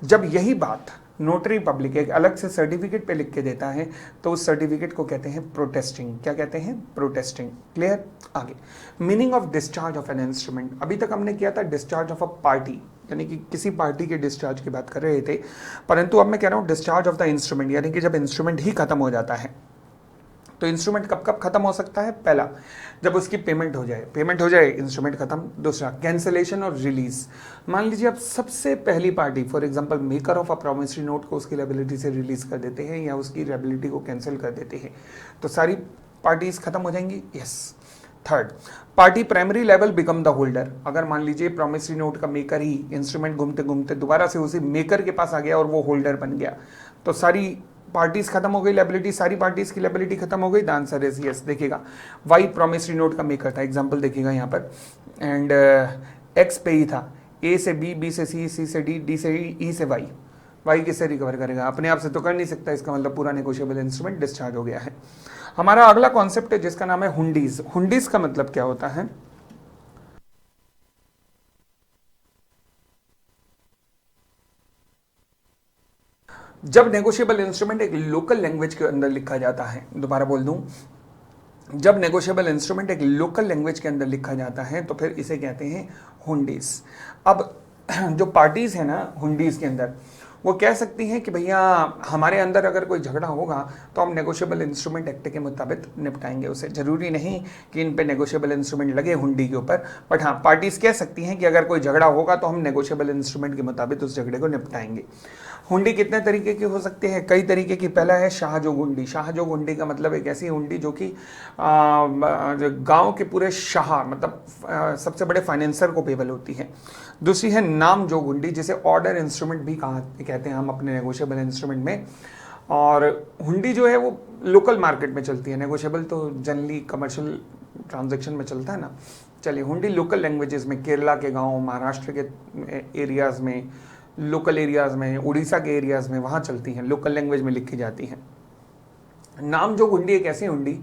जब यही बात नोटरी पब्लिक एक अलग से सर्टिफिकेट पे लिख के देता है तो उस सर्टिफिकेट को कहते हैं प्रोटेस्टिंग। क्या कहते हैं? प्रोटेस्टिंग। क्लियर? आगे meaning of discharge of an instrument. अभी तक हमने किया था डिस्चार्ज ऑफ अ पार्टी, यानी कि किसी पार्टी के डिस्चार्ज की बात कर रहे थे, परंतु अब मैं कह रहा हूँ डिस्चार्ज ऑफ द इंस्ट्रूमेंट, यानी कि जब इंस्ट्रूमेंट ही खत्म हो जाता है तो इंस्ट्रूमेंट कब कब खत्म हो सकता है? पहला, जब उसकी पेमेंट हो जाए इंस्ट्रूमेंट खत्म। दूसरा, कैंसिलेशन और रिलीज। मान लीजिए आप सबसे पहली party, for example maker of a promissory note को उसकी लायबिलिटी से रिलीज कर देते हैं या उसकी लायबिलिटी को कैंसिल कर देते हैं, तो सारी पार्टीज खत्म हो जाएंगी। Yes. Third, party primary level become the holder. अगर मान लीजिए प्रॉमिसरी नोट का मेकर ही इंस्ट्रूमेंट घूमते घूमते दोबारा से उसी मेकर के पास आ गया और वो होल्डर बन गया, तो सारी पार्टीज खत्म हो गई, लायबिलिटी, सारी पार्टीज की लायबिलिटी खत्म हो गई। The answer is yes. देखिएगा, वाई प्रॉमिसरी नोट का मेकर था, एग्जांपल देखिएगा यहाँ पर, एंड एक्स पे ही था, ए से बी, बी से सी, सी से डी, डी से ई से वाई। वाई किससे रिकवर करेगा? अपने आप से तो कर नहीं सकता, इसका मतलब पूरा नेगोशिएबल इंस्ट्रूमेंट डिस्चार्ज हो गया है। हमारा अगला कॉन्सेप्ट है जिसका नाम है हुंडीज। हुंडीज का मतलब क्या होता है? जब नेगोशिएबल इंस्ट्रूमेंट एक लोकल लैंग्वेज के अंदर लिखा जाता है, दोबारा बोल दूं, जब नेगोशिएबल इंस्ट्रूमेंट एक लोकल लैंग्वेज के अंदर लिखा जाता है तो फिर इसे कहते हैं हुंडीज। अब जो पार्टीज है ना हुंडीज के अंदर, वो कह सकती हैं कि भैया हमारे अंदर अगर कोई झगड़ा होगा तो हम नेगोशिएबल इंस्ट्रूमेंट एक्ट के मुताबिक निपटाएंगे उसे। जरूरी नहीं कि इन पे नेगोशिएबल इंस्ट्रूमेंट लगे हुंडी के ऊपर, बट हाँ पार्टीज कह सकती हैं कि अगर कोई झगड़ा होगा तो हम नेगोशिएबल इंस्ट्रूमेंट के मुताबिक उस झगड़े को निपटाएंगे। हुंडी कितने तरीके की हो सकती है? कई तरीके की। पहला है शाहजोग हुंडी। शाहजोग हुंडी का मतलब एक ऐसी हुंडी जो कि गांव के पूरे शाह, मतलब सबसे बड़े फाइनेंसर को पेबल होती है। दूसरी है नामजोग हुंडी, जिसे ऑर्डर इंस्ट्रूमेंट भी कहते हैं हम अपने नेगोशिएबल इंस्ट्रूमेंट में। और हुंडी जो है वो लोकल मार्केट में चलती है, नेगोशिएबल तो जनरली कमर्शियल ट्रांजैक्शन में चलता है ना। चलिए, हुंडी लोकल लैंग्वेजेस में केरला के गांव, महाराष्ट्र के एरियाज में, लोकल एरियाज में, उड़ीसा के एरियाज में वहाँ चलती हैं, लोकल लैंग्वेज में लिखी जाती हैं। नामजोग हुंडी एक ऐसी हुंडी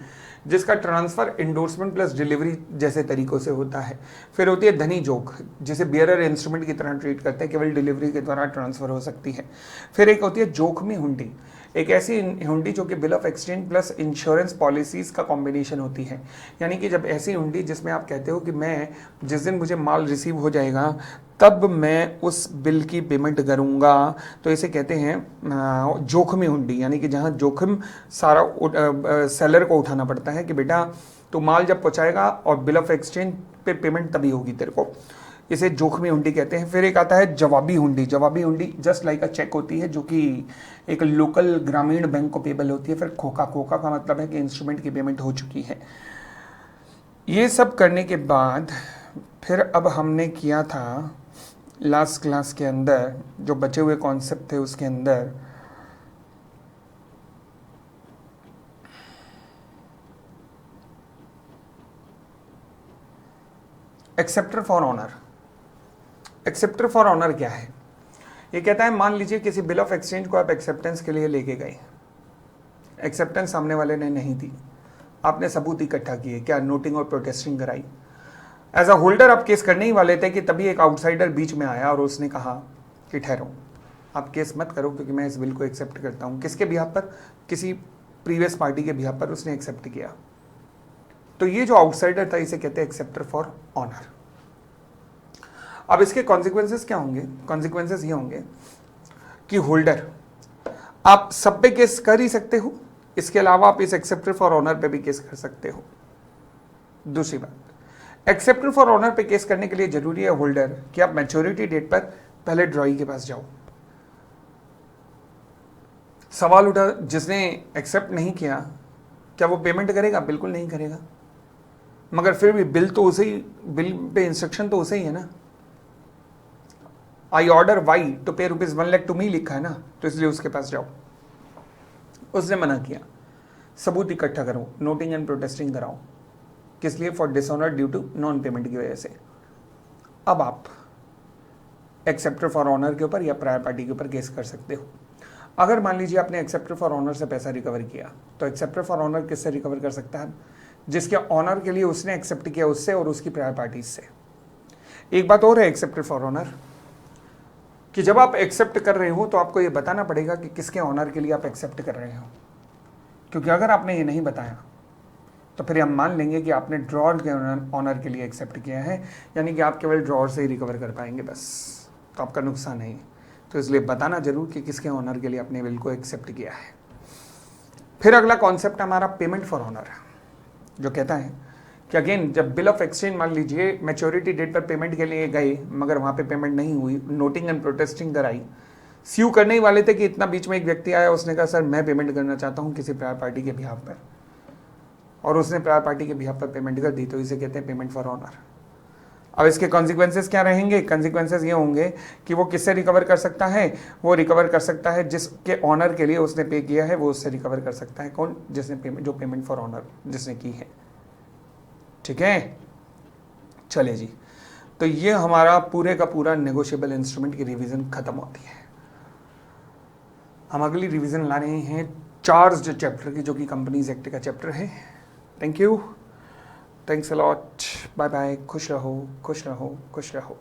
जिसका ट्रांसफर इंडोर्समेंट प्लस डिलीवरी जैसे तरीकों से होता है। फिर होती है धनी जोग, जिसे बियरर इंस्ट्रूमेंट की तरह ट्रीट करते हैं, केवल डिलीवरी के द्वारा ट्रांसफर हो सकती है। फिर एक होती है जोखमी हुंडी, एक ऐसी हुंडी जो कि bill of exchange plus insurance policies का कॉम्बिनेशन होती है। यानी कि जब ऐसी हुंडी जिसमें आप कहते हो कि मैं जिस दिन मुझे माल रिसीव हो जाएगा तब मैं उस बिल की पेमेंट करूंगा, तो इसे कहते हैं जोखमी हुंडी। यानी कि जहां जोखिम सारा सेलर को उठाना पड़ता है कि बेटा तो माल जब पहुंचाएगा और बिल ऑफ एक्सचेंज पे पेमेंट तभी होगी तेरे को, इसे जोखमी हुंडी कहते हैं। फिर एक आता है जवाबी हुंडी। जवाबी हुंडी जस्ट लाइक अ चेक होती है जो कि एक लोकल ग्रामीण बैंक को पेबल होती है। फिर खोखा, खोखा का मतलब है कि इंस्ट्रूमेंट की पेमेंट हो चुकी है। ये सब करने के बाद फिर अब हमने किया था लास्ट क्लास के अंदर जो बचे हुए कॉन्सेप्ट थे उसके अंदर acceptor for honour. Acceptor for honour क्या है? ये कहता है मान लीजिए किसी बिल ऑफ एक्सचेंज को आप एक्सेप्टेंस के लिए लेके गए, एक्सेप्टेंस सामने वाले ने नहीं दी, आपने सबूत इकट्ठा किए, क्या नोटिंग और प्रोटेस्टिंग कराई। एज अ होल्डर आप केस करने ही वाले थे कि तभी एक आउटसाइडर बीच में आया और उसने कहा कि ठहरो, आप केस मत करो क्योंकि मैं इस बिल को एक्सेप्ट करता हूँ। किसके बिहाफ पर? किसी प्रीवियस पार्टी के बिहाफ पर उसने एक्सेप्ट किया। तो ये जो आउटसाइडर था इसे कहते हैं एक्सेप्टर फॉर ऑनर। अब इसके कॉन्सिक्वेंसेस क्या होंगे? कॉन्सिक्वेंसेस ये होंगे कि होल्डर आप सब पे केस कर ही सकते हो, इसके अलावा आप इस एक्सेप्टर फॉर ऑनर पे भी केस कर सकते हो। दूसरी बात, एक्सेप्टर फॉर ऑनर पे केस करने के लिए जरूरी है होल्डर कि आप मैच्योरिटी डेट पर पहले ड्रॉई के पास जाओ। सवाल उठा, जिसने एक्सेप्ट नहीं किया क्या वो पेमेंट करेगा? बिल्कुल नहीं करेगा। मगर फिर भी बिल तो उसे ही, बिल पे इंस्ट्रक्शन तो उसे ही है ना। आई ऑर्डर वाई टू पे ₹1 लाख टू मी लिखा है ना, तो इसलिए उसके पास जाओ। उसने मना किया, सबूत इकट्ठा करो, नोटिंग एंड प्रोटेस्टिंग कराओ। किस लिए? For dishonour due to non payment की वजह से। अब आप एक्सेप्टर फॉर ऑनर के ऊपर या प्रायर पार्टी के ऊपर केस कर सकते हो। अगर मान लीजिए आपने एक्सेप्टर फॉर ऑनर से पैसा रिकवर किया, तो एक्सेप्टर फॉर ऑनर किससे रिकवर कर सकता है? जिसके ऑनर के लिए उसने एक्सेप्ट किया उससे और उसकी प्रायर पार्टी से। एक बात और है एक्सेप्टर फॉर ऑनर कि जब आप एक्सेप्ट कर रहे हो तो आपको ये बताना पड़ेगा कि किसके ऑनर के लिए आप एक्सेप्ट कर रहे हो, क्योंकि अगर आपने ये नहीं बताया तो फिर हम मान लेंगे कि आपने ड्रॉर के ऑनर के लिए एक्सेप्ट किया है, यानी कि आप केवल ड्रॉर से ही रिकवर कर पाएंगे बस, तो आपका नुकसान है। तो इसलिए बताना जरूर कि किसके ऑनर के लिए आपने बिल को एक्सेप्ट किया है। फिर अगला कॉन्सेप्ट हमारा पेमेंट फॉर ऑनर, जो कहता है कि अगेन जब बिल ऑफ एक्सचेंज मान लीजिए मैच्योरिटी डेट पर पेमेंट के लिए गए मगर वहाँ पे पेमेंट नहीं हुई, नोटिंग एंड प्रोटेस्टिंग कराई, स्यू करने ही वाले थे कि इतना बीच में एक व्यक्ति आया, उसने कहा सर मैं पेमेंट करना चाहता हूँ किसी प्रायर पार्टी के बिहाफ पर, और उसने प्रायर पार्टी के बिहाफ पर पेमेंट कर दी, तो इसे कहते हैं पेमेंट फॉर ऑनर। अब इसके कॉन्सिक्वेंसेस क्या रहेंगे? कॉन्सिक्वेंसेस ये होंगे कि वो किससे रिकवर कर सकता है? वो रिकवर कर सकता है जिसके ऑनर के लिए उसने पे किया है, वो उससे रिकवर कर सकता है। कौन? जिसने पेमेंट, जो पेमेंट फॉर ऑनर जिसने की है। ठीक है, चले जी, तो ये हमारा पूरे का पूरा नेगोशिएबल इंस्ट्रूमेंट की रिवीजन खत्म होती है। हम अगली रिवीजन ला रहे हैं चार्ज चैप्टर की, जो कि कंपनीज एक्ट का चैप्टर है। Thank you, thanks a lot, bye bye, खुश रहो खुश रहो खुश रहो।